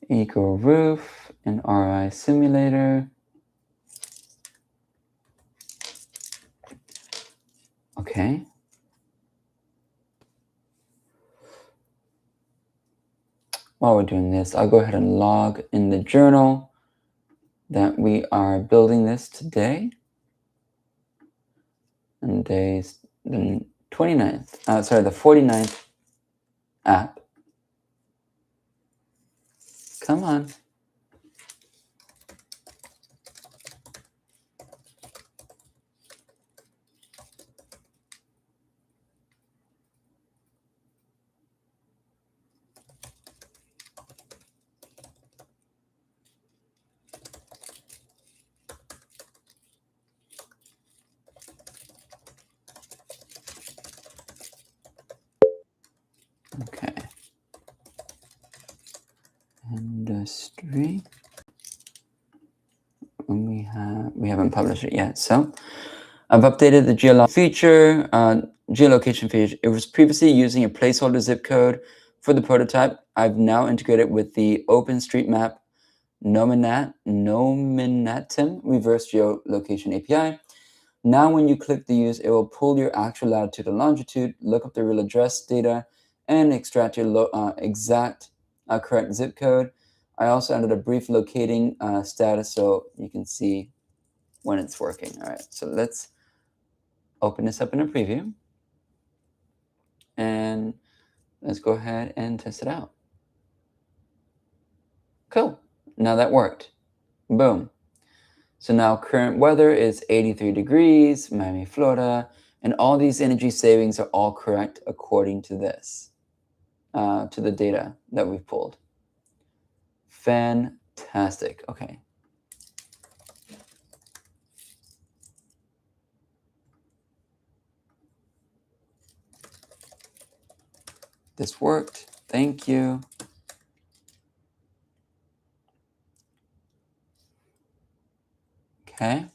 Eco Roof and RI Simulator. Okay. While we're doing this, I'll go ahead and log in the journal that we are building this today. And today's the 29th, the 49th app. Come on. Okay. Industry. And we haven't published it yet. So I've updated the geolocation feature. It was previously using a placeholder zip code for the prototype. I've now integrated with the OpenStreetMap Nominatim reverse geolocation API. Now when you click the use, it will pull your actual latitude and longitude, look up the real address data, and extract your exact correct zip code. I also added a brief locating status so you can see when it's working. All right, so let's open this up in a preview. And let's go ahead and test it out. Cool, now that worked. Boom. So now current weather is 83 degrees, Miami, Florida, and all these energy savings are all correct according to this, to the data that we've pulled. Fantastic. Okay. This worked. Thank you. Okay.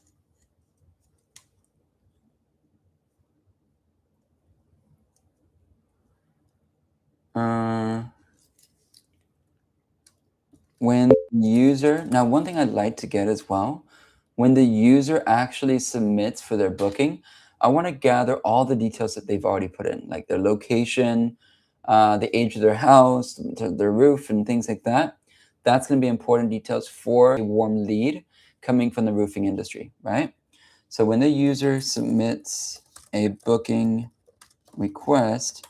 When user, now one thing I'd like to get as well, when the user actually submits for their booking, I want to gather all the details that they've already put in, like their location, the age of their house, their roof, and things like that. That's going to be important details for a warm lead coming from the roofing industry, right? So when the user submits a booking request,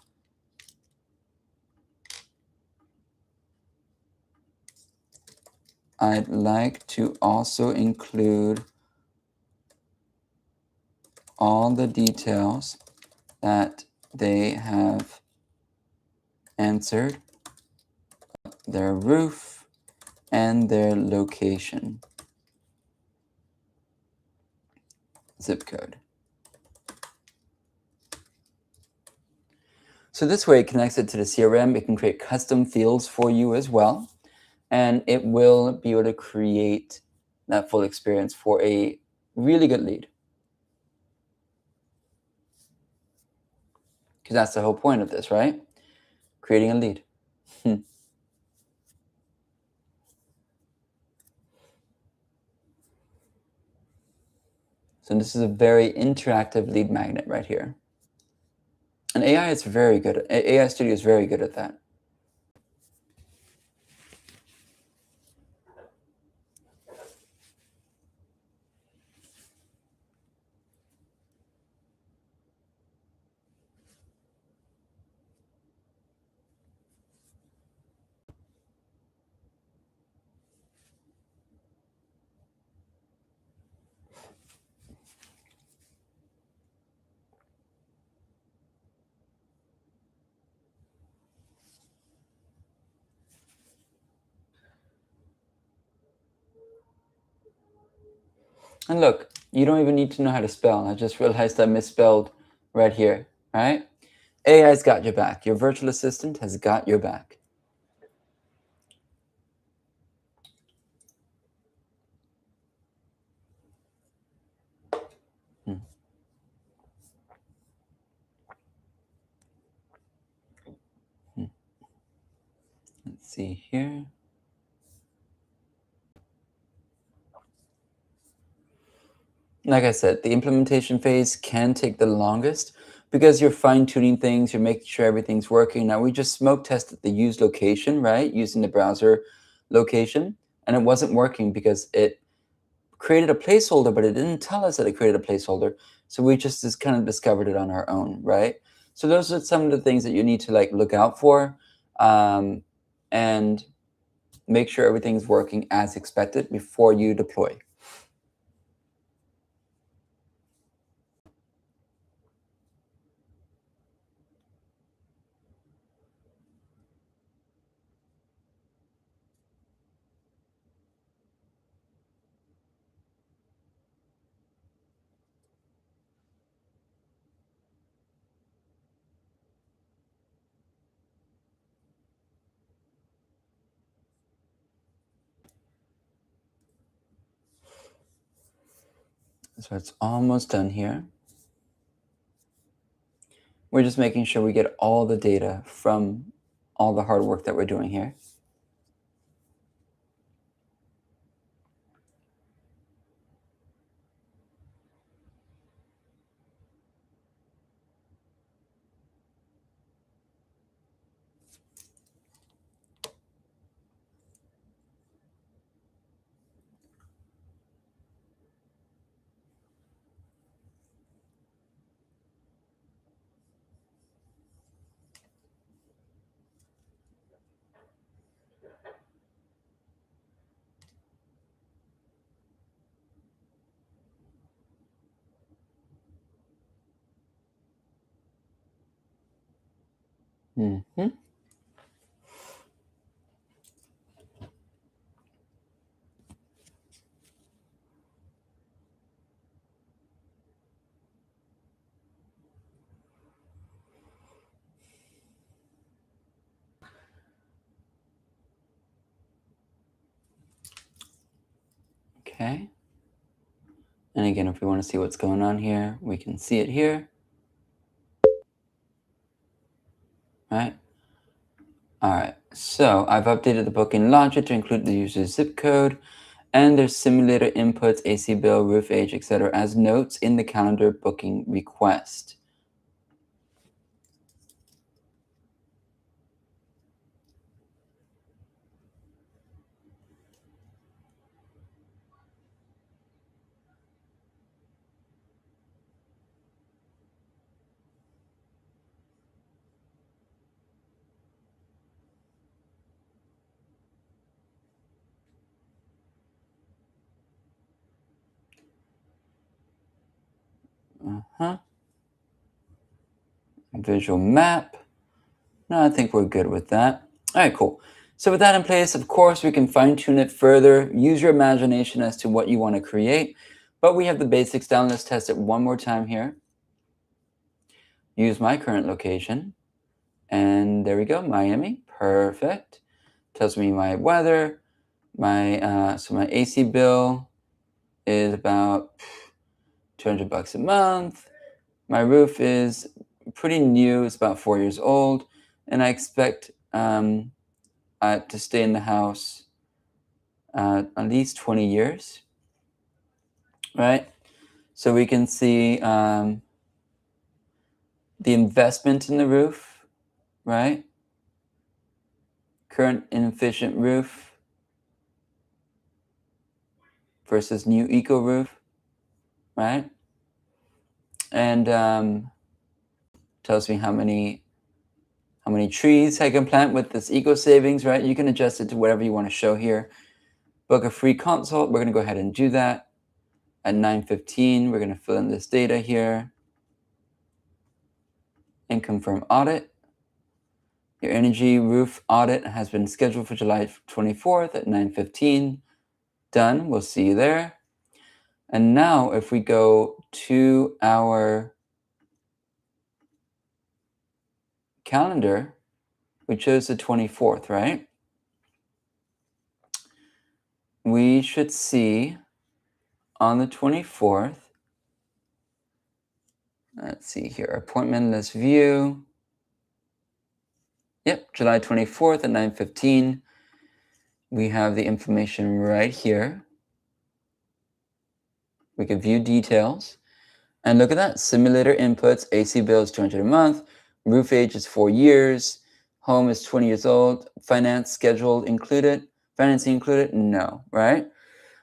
I'd like to also include all the details that they have answered, their roof, and their location, zip code. So this way it connects it to the CRM. It can create custom fields for you as well. And it will be able to create that full experience for a really good lead. because that's the whole point of this, right? Creating a lead. So this is a very interactive lead magnet right here. And AI is very good. AI Studio is very good at that. And look, you don't even need to know how to spell. I just realized I misspelled right here, right? AI's got your back. Your virtual assistant has got your back. Hmm. Hmm. Let's see here. Like I said, the implementation phase can take the longest because you're fine-tuning things, you're making sure everything's working. Now, we just smoke tested the use location, right? Using the browser location, and it wasn't working because it created a placeholder, but it didn't tell us that it created a placeholder. So we just kind of discovered it on our own, right? So those are some of the things that you need to like look out for, and make sure everything's working as expected before you deploy. So it's almost done here. We're just making sure we get all the data from all the hard work that we're doing here. Mm-hmm. Okay. And again, if we want to see what's going on here, we can see it here, right? All right, so I've updated the booking logic to include the user's zip code and their simulator inputs, AC bill, roof age, etc. as notes in the calendar booking request. Uh-huh. Visual map. No, I think we're good with that. All right, cool. So with that in place, of course, we can fine tune it further. Use your imagination as to what you want to create. But we have the basics down. Let's test it one more time here. Use my current location. And there we go, Miami. Perfect. Tells me my weather. So my AC bill is about $200 a month. My roof is pretty new. It's about 4 years old, and I expect to stay in the house at least 20 years, right? So we can see the investment in the roof, right? Current inefficient roof versus new eco roof, right? And tells me how many trees I can plant with this eco savings, right? You can adjust it to whatever you want to show here. Book a free consult. We're going to go ahead and do that. At 9:15, we're going to fill in this data here and confirm audit. Your energy roof audit has been scheduled for July 24th at 9:15. Done. We'll see you there. And now if we go to our calendar, we chose the 24th, right? We should see on the 24th, let's see here, appointment list view. Yep, July 24th at 9:15. We have the information right here. We can view details. And look at that, simulator inputs, AC bill is $200 a month, roof age is 4 years, home is 20 years old, finance scheduled included, financing included? No, right?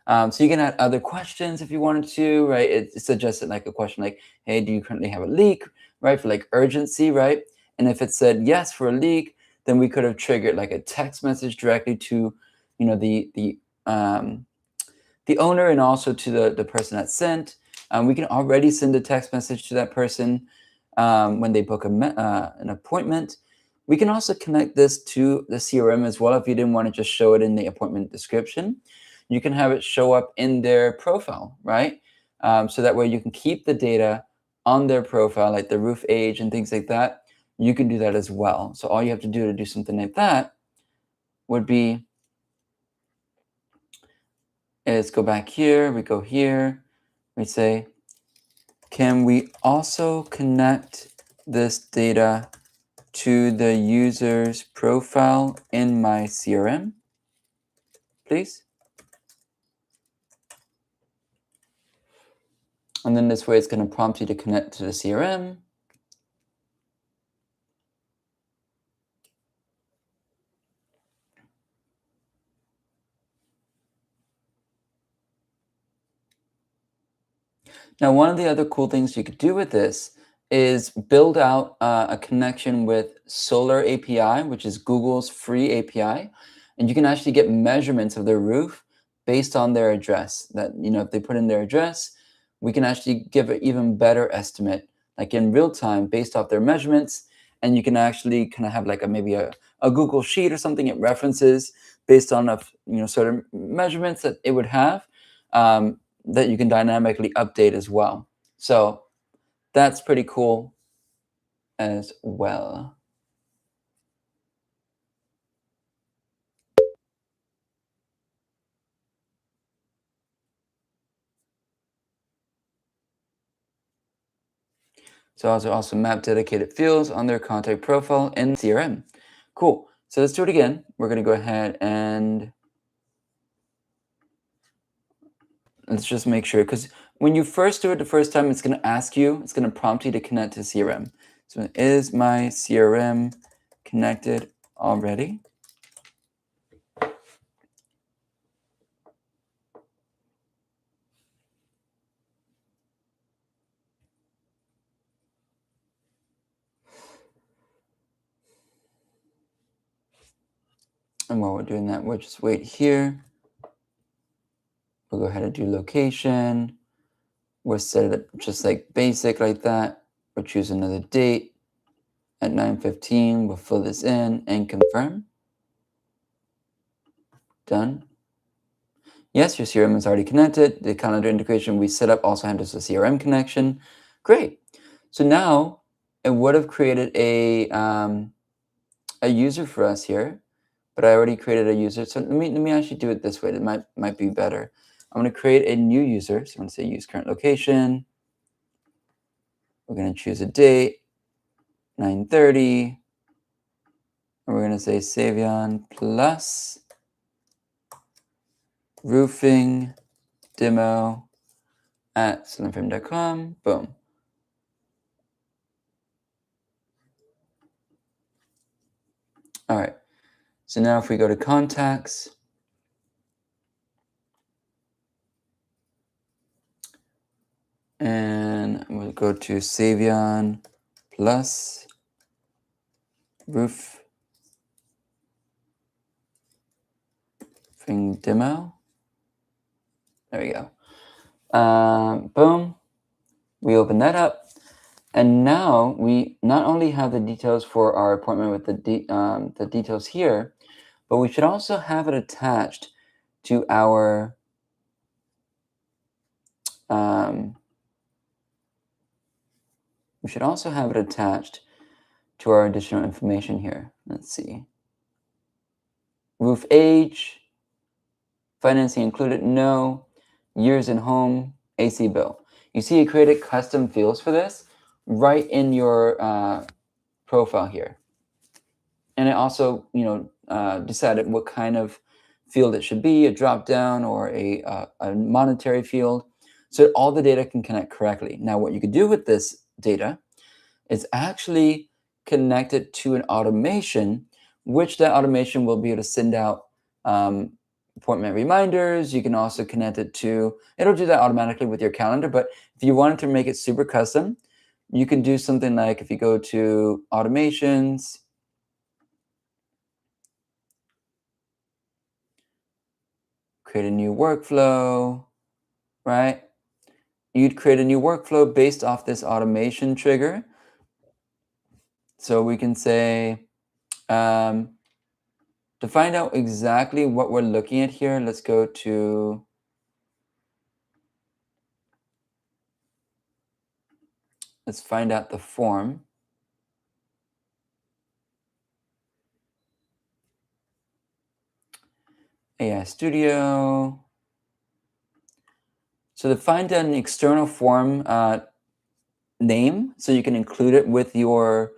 So you can add other questions if you wanted to, right? It suggested like a question like, hey, do you currently have a leak, right? For like urgency, right? And if it said yes for a leak, then we could have triggered like a text message directly to, the owner and also to the person that sent. We can already send a text message to that person when they book an appointment. We can also connect this to the CRM as well if you didn't want to just show it in the appointment description. You can have it show up in their profile, right? So that way you can keep the data on their profile, like the roof age and things like that. You can do that as well. So all you have to do something like that would be is go back here, we go here, we say, can we also connect this data to the user's profile in my CRM, please? And then this way it's going to prompt you to connect to the CRM. Now, one of the other cool things you could do with this is build out a connection with Solar API, which is Google's free API. And you can actually get measurements of their roof based on their address. That, if they put in their address, we can actually give an even better estimate, like in real time, based off their measurements. And you can actually kind of have like maybe a Google sheet or something it references based on certain measurements that it would have. That you can dynamically update as well. So that's pretty cool as well. So also map dedicated fields on their contact profile in CRM. Cool. So let's do it again. We're going to go ahead and let's just make sure, because when you first do it the first time, it's going to ask you, it's going to prompt you to connect to CRM. So is my CRM connected already? And while we're doing that, we'll just wait here. We'll go ahead and do location. We'll set it just like basic like that. We'll choose another date at 9:15. We'll fill this in and confirm. Done. Yes, your CRM is already connected. The calendar integration we set up also handles the CRM connection. Great. So now it would have created a user for us here, but I already created a user. So let me actually do it this way. It might be better. I'm going to create a new user. So I'm going to say use current location. We're going to choose a date. 9:30. And we're going to say Savion plus roofing demo at slimframe.com. Boom. All right. So now if we go to contacts, and we'll go to Savion plus roofing demo. There we go. Boom. We open that up. And now we not only have the details for our appointment with the details here, but we should also have it attached to our additional information here. Let's see. Roof age, financing included, no. Years in home, AC bill. You see, it created custom fields for this right in your profile here. And it also, decided what kind of field it should be, a drop down or a monetary field, so all the data can connect correctly. Now, what you could do with this data is actually connect it to an automation, which that automation will be able to send out appointment reminders. You can also connect it to, it'll do that automatically with your calendar, but if you wanted to make it super custom, you can do something like, if you go to automations, create a new workflow, right? You'd create a new workflow based off this automation trigger. So we can say, to find out exactly what we're looking at here, let's go to, let's find out the form. AI Studio. So to find an external form name, so you can include it with your,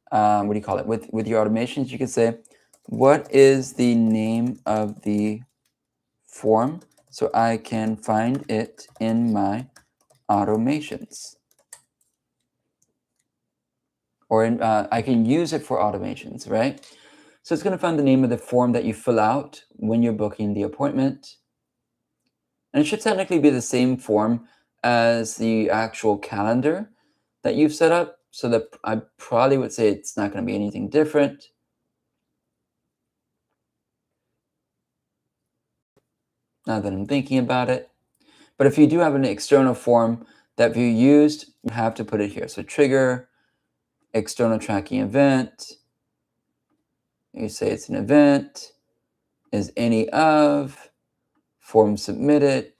what do you call it? With your automations, you can say, what is the name of the form so I can find it in my automations? Or I can use it for automations, right? So it's going to find the name of the form that you fill out when you're booking the appointment. And it should technically be the same form as the actual calendar that you've set up. So that I probably would say it's not going to be anything different. Now that I'm thinking about it. But if you do have an external form that you used, you have to put it here. So trigger, external tracking event. You say it's an event, is any of, form submitted,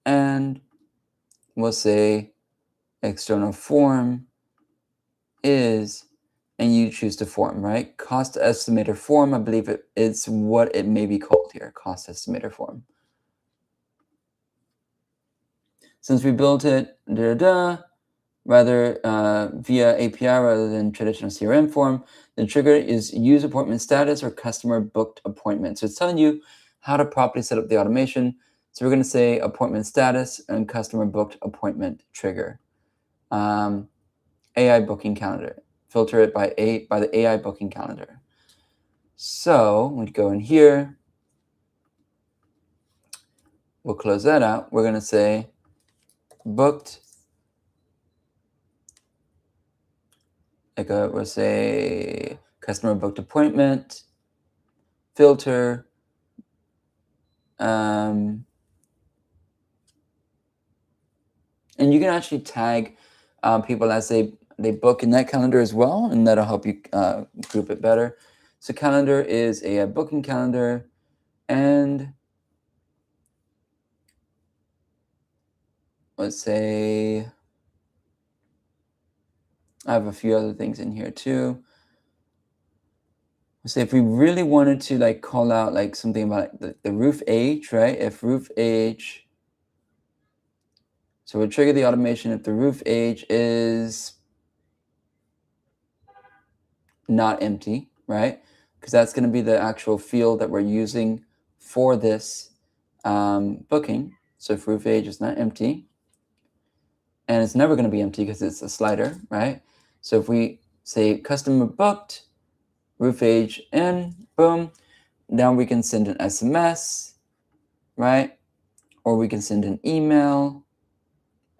and we'll say external form is, and you choose the form, right? Cost estimator form, I believe it's what it may be called here, cost estimator form. Since we built it rather via API rather than traditional CRM form, the trigger is use appointment status or customer booked appointment. So it's telling you how to properly set up the automation. So we're going to say appointment status and customer booked appointment trigger. AI booking calendar. Filter it by the AI booking calendar. So we'd go in here. We'll close that out. We're going to say booked. We'll say customer booked appointment. Filter. And you can actually tag people as they book in that calendar as well, and that'll help you group it better. So calendar is a booking calendar, and let's say I have a few other things in here too. Let's say if we really wanted to like call out like something about the roof age, right? If roof age, so we'll trigger the automation if the roof age is not empty, right? Because that's going to be the actual field that we're using for this booking. So if roof age is not empty, and it's never going to be empty because it's a slider, right? So if we say customer booked, roof age in, boom, now we can send an SMS, right? Or we can send an email,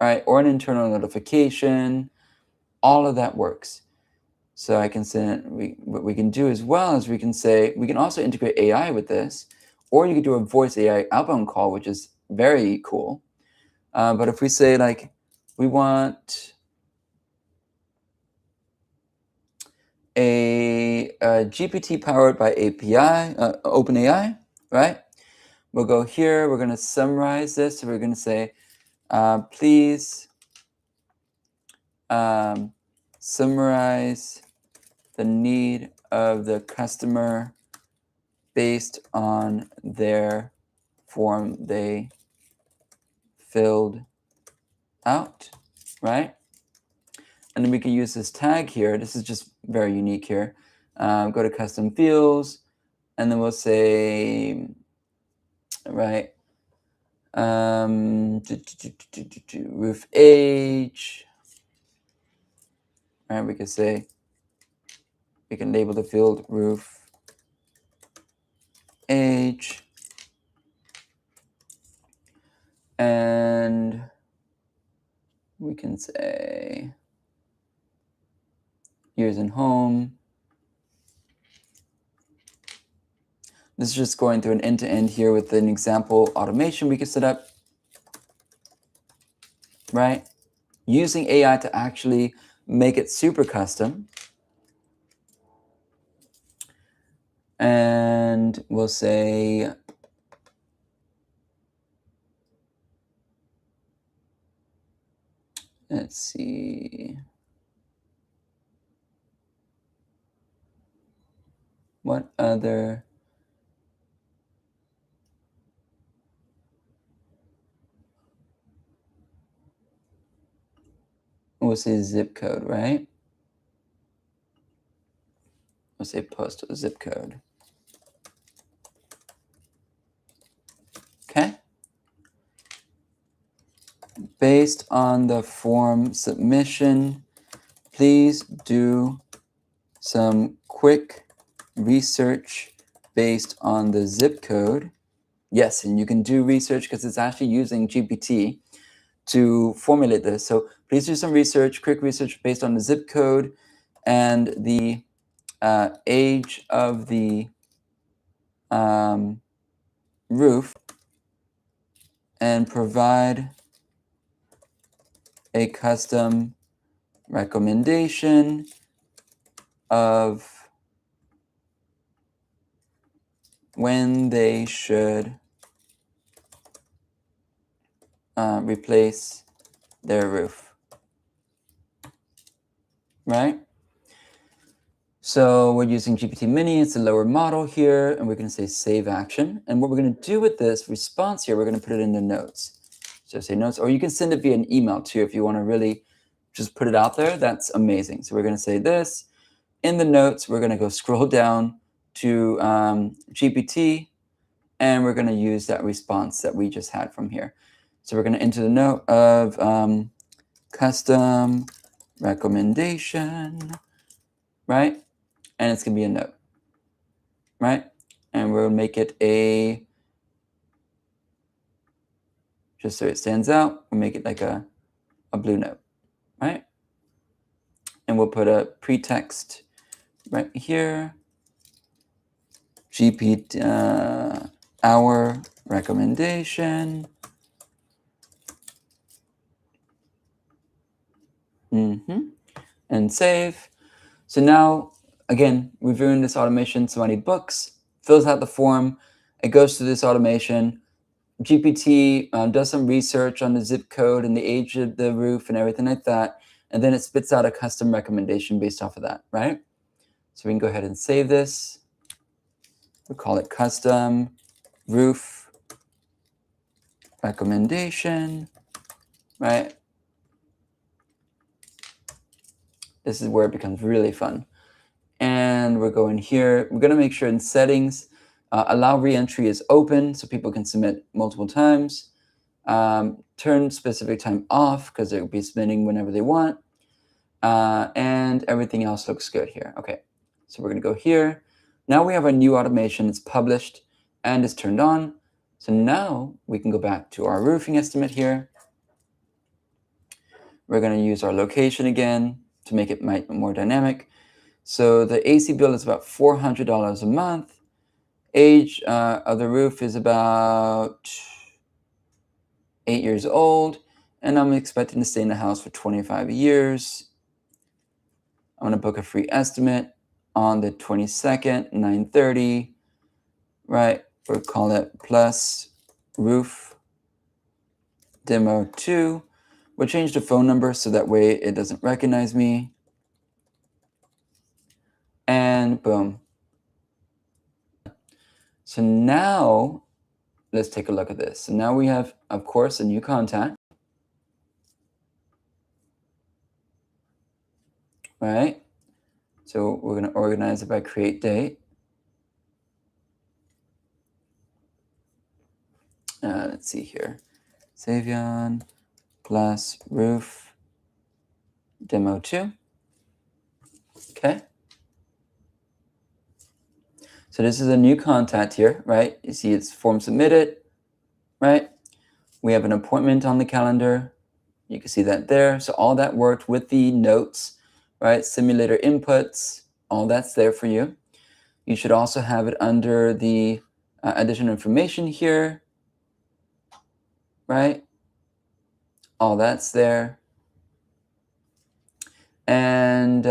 right? Or an internal notification. All of that works. So I can send, what we can do as well is we can say, we can also integrate AI with this, or you could do a voice AI outbound call, which is very cool. But if we say like, we want a GPT powered by API, OpenAI, right? We'll go here, we're gonna summarize this. So we're gonna say, please summarize the need of the customer based on their form they filled out, right? And then we can use this tag here. This is just very unique here. Go to custom fields, and then we'll say, right, roof age. Right, we can say, we can label the field roof age. And we can say years in home. This is just going through an end-to-end here with an example automation we can set up, right? Using AI to actually make it super custom. And we'll say, let's see. What other? We'll say zip code, right? We'll say postal zip code. Okay. Based on the form submission, please do some quick research based on the zip code. Yes, and you can do research because it's actually using GPT to formulate this. So please do some research, quick research based on the zip code and the age of the roof, and provide a custom recommendation of when they should replace their roof, right? So we're using GPT Mini, it's a lower model here, and we're gonna say save action. And what we're gonna do with this response here, we're gonna put it in the notes. So say notes, or you can send it via an email too if you wanna really just put it out there, that's amazing. So we're gonna say this. In the notes, we're gonna go scroll down to GPT, and we're gonna use that response that we just had from here. So we're gonna enter the note of custom recommendation, right? And it's gonna be a note, right? And we'll make it a, just so it stands out, we'll make it like a blue note, right? And we'll put a pretext right here, GPT, our recommendation. And save. So now, again, we've ruined this automation. Somebody books, fills out the form, it goes through this automation. GPT does some research on the zip code and the age of the roof and everything like that. And then it spits out a custom recommendation based off of that, right? So we can go ahead and save this. We'll call it custom roof recommendation, right? This is where it becomes really fun. And we're going here. We're going to make sure in settings, allow re-entry is open so people can submit multiple times. Turn specific time off because it will be submitting whenever they want. And everything else looks good here. Okay, so we're going to go here. Now we have our new automation. It's published and it's turned on. So now we can go back to our roofing estimate here. We're going to use our location again to make it more dynamic. So the AC bill is about $400 a month. Age of the roof is about 8 years old. And I'm expecting to stay in the house for 25 years. I'm going to book a free estimate on the 22nd, 9:30, right? We'll call it plus roof demo 2. We'll change the phone number so that way it doesn't recognize me. And boom. So now let's take a look at this. So now we have, of course, a new contact, right? So we're going to organize it by create date. Let's see here. Savion plus roof demo 2. Okay. So this is a new contact here, right? You see it's form submitted, right? We have an appointment on the calendar. You can see that there. So all that worked with the notes, right? Simulator inputs, all that's there for you. You should also have it under the additional information here, right? All that's there. And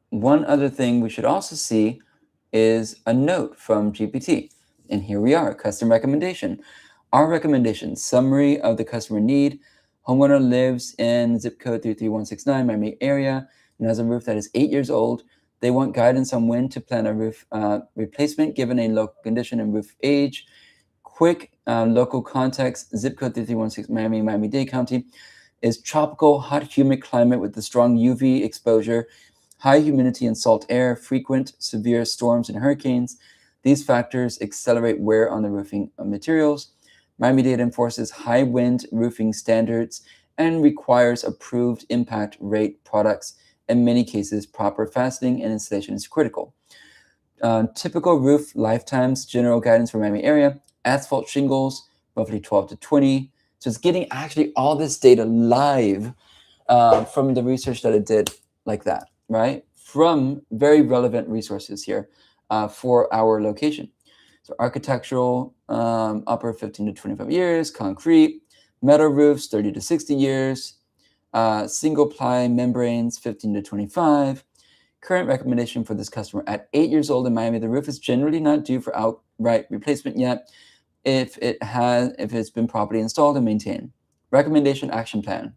one other thing we should also see is a note from GPT. And here we are, custom recommendation. Our recommendation, summary of the customer need. Homeowner lives in zip code 33169, Miami area, and has a roof that is 8 years old. They want guidance on when to plan a roof replacement given a local condition and roof age. Quick local context, zip code 3316 Miami, Miami-Dade County is tropical, hot, humid climate with the strong UV exposure, high humidity and salt air, frequent severe storms and hurricanes. These factors accelerate wear on the roofing materials. Miami-Dade enforces high wind roofing standards and requires approved impact rate products. In many cases, proper fastening and installation is critical. Typical roof lifetimes, general guidance for Miami area, asphalt shingles, roughly 12 to 20. So it's getting actually all this data live from the research that it did like that, right? From very relevant resources here for our location. So architectural, upper 15 to 25 years, concrete, metal roofs, 30 to 60 years, single ply membranes, 15 to 25. Current recommendation for this customer at 8 years old in Miami, the roof is generally not due for outright replacement yet if it's been properly installed and maintained. Recommendation action plan.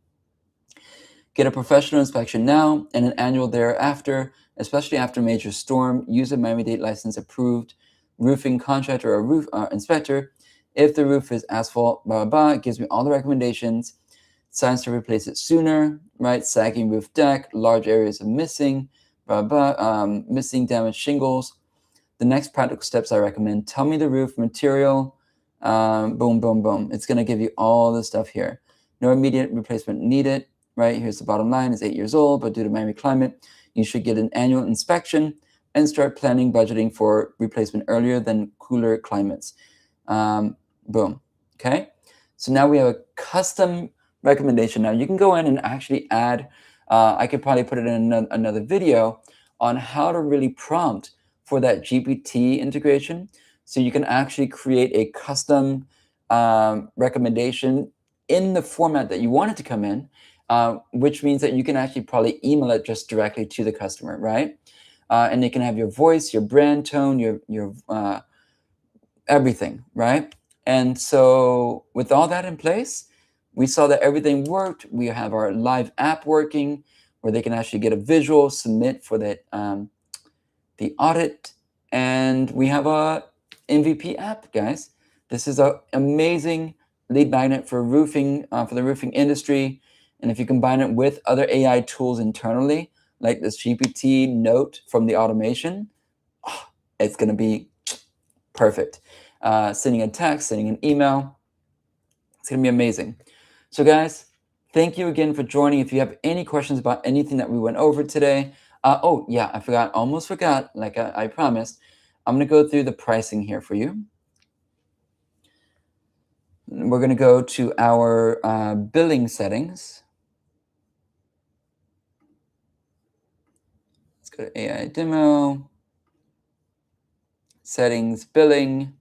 Get a professional inspection now and an annual thereafter, especially after major storm. Use a Miami-Dade license approved roofing contractor or roof inspector. If the roof is asphalt, blah, blah, blah, it gives me all the recommendations. Signs to replace it sooner, right? Sagging roof deck, large areas of missing, blah, blah, missing damaged shingles. The next practical steps I recommend, tell me the roof material, boom, boom, boom. It's going to give you all the stuff here. No immediate replacement needed, right? Here's the bottom line, it's 8 years old, but due to Miami climate, you should get an annual inspection and start planning budgeting for replacement earlier than cooler climates. Boom, okay? So now we have a custom recommendation. Now you can go in and actually add, I could probably put it in another video on how to really prompt for that GPT integration. So you can actually create a custom recommendation in the format that you want it to come in, which means that you can actually probably email it just directly to the customer, right? And they can have your voice, your brand tone, your everything, right? And so with all that in place, we saw that everything worked. We have our live app working where they can actually get a visual, submit for the audit, and we have a MVP app, guys. This is an amazing lead magnet for roofing, for the roofing industry. And if you combine it with other AI tools internally, like this GPT note from the automation, it's going to be perfect. Sending a text, sending an email, it's going to be amazing. So guys, thank you again for joining. If you have any questions about anything that we went over today, oh yeah, almost forgot, like I promised. I'm going to go through the pricing here for you. We're going to go to our billing settings. Let's go to AI demo, settings, billing.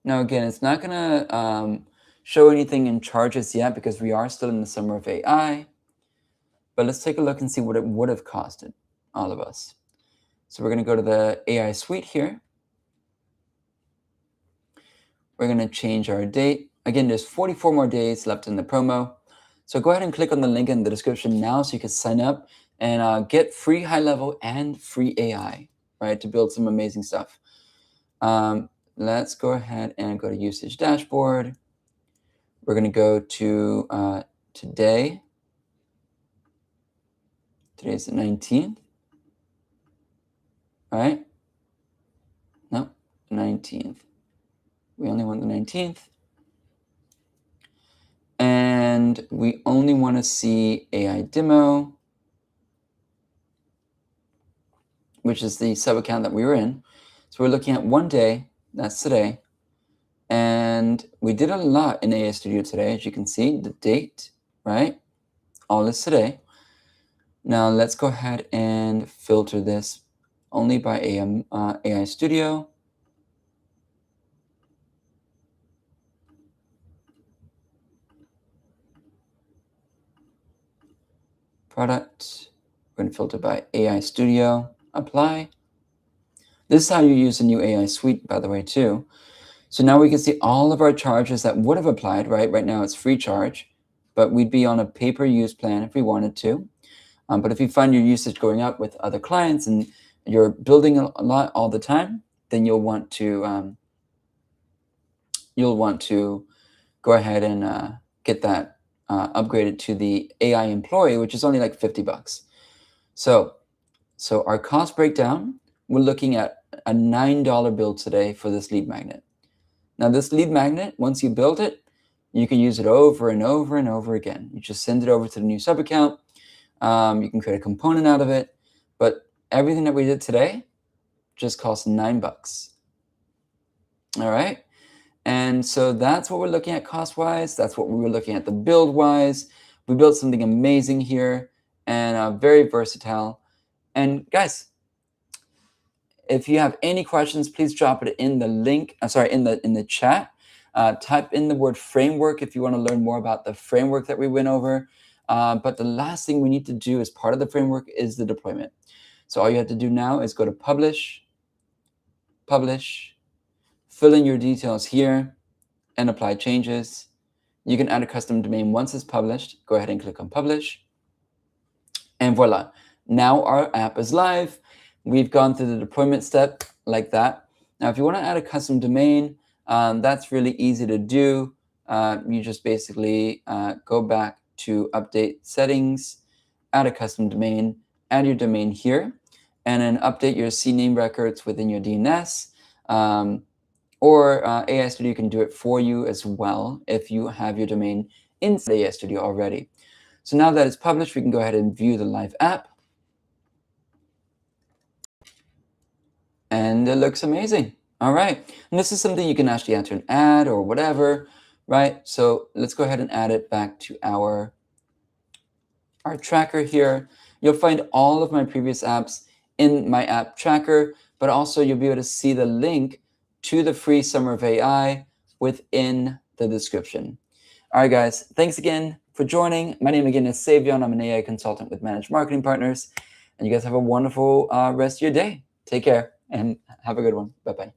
Now again, it's not going to show anything in charges yet because we are still in the summer of AI. But let's take a look and see what it would have costed all of us. So we're going to go to the AI suite here. We're going to change our date. Again, there's 44 more days left in the promo. So go ahead and click on the link in the description now so you can sign up and get free HighLevel and free AI, right, to build some amazing stuff. Let's go ahead and go to usage dashboard. We're going to go to today. Today's the 19th, right? No, 19th. We only want the 19th. And we only want to see AI demo, which is the sub account that we were in. So we're looking at one day, that's today. And we did a lot in AI Studio today, as you can see, the date, right? All is today. Now let's go ahead and filter this only by AI Studio. Product, we're going to filter by AI Studio, apply. This is how you use the new AI suite, by the way, too. So now we can see all of our charges that would have applied, right? Right now it's free charge, but we'd be on a pay-per-use plan if we wanted to. But if you find your usage going up with other clients and you're building a lot all the time, then you'll want to go ahead and get that upgraded to the AI employee, which is only like $50. So our cost breakdown, we're looking at a $9 bill today for this lead magnet. Now this lead magnet, once you build it, you can use it over and over and over again. You just send it over to the new sub account. You can create a component out of it, but everything that we did today just cost $9. All right. And so that's what we're looking at cost-wise. That's what we were looking at the build-wise. We built something amazing here and very versatile. And guys, if you have any questions, please drop it in the link. In the chat. Type in the word framework if you want to learn more about the framework that we went over. But the last thing we need to do as part of the framework is the deployment. So all you have to do now is go to publish, fill in your details here, and apply changes. You can add a custom domain once it's published. Go ahead and click on publish. And voila, now our app is live. We've gone through the deployment step like that. Now, if you want to add a custom domain, that's really easy to do. You just basically go back to update settings, add a custom domain, add your domain here, and then update your CNAME records within your DNS. Or AI Studio can do it for you as well if you have your domain inside AI Studio already. So now that it's published, we can go ahead and view the live app. And it looks amazing. All right. And this is something you can actually enter an ad or whatever, right? So let's go ahead and add it back to our tracker here. You'll find all of my previous apps in my app tracker, but also you'll be able to see the link to the free Summer of AI within the description. All right, guys, thanks again for joining. My name again is Savion. I'm an AI consultant with Managed Marketing Partners. And you guys have a wonderful rest of your day. Take care and have a good one. Bye-bye.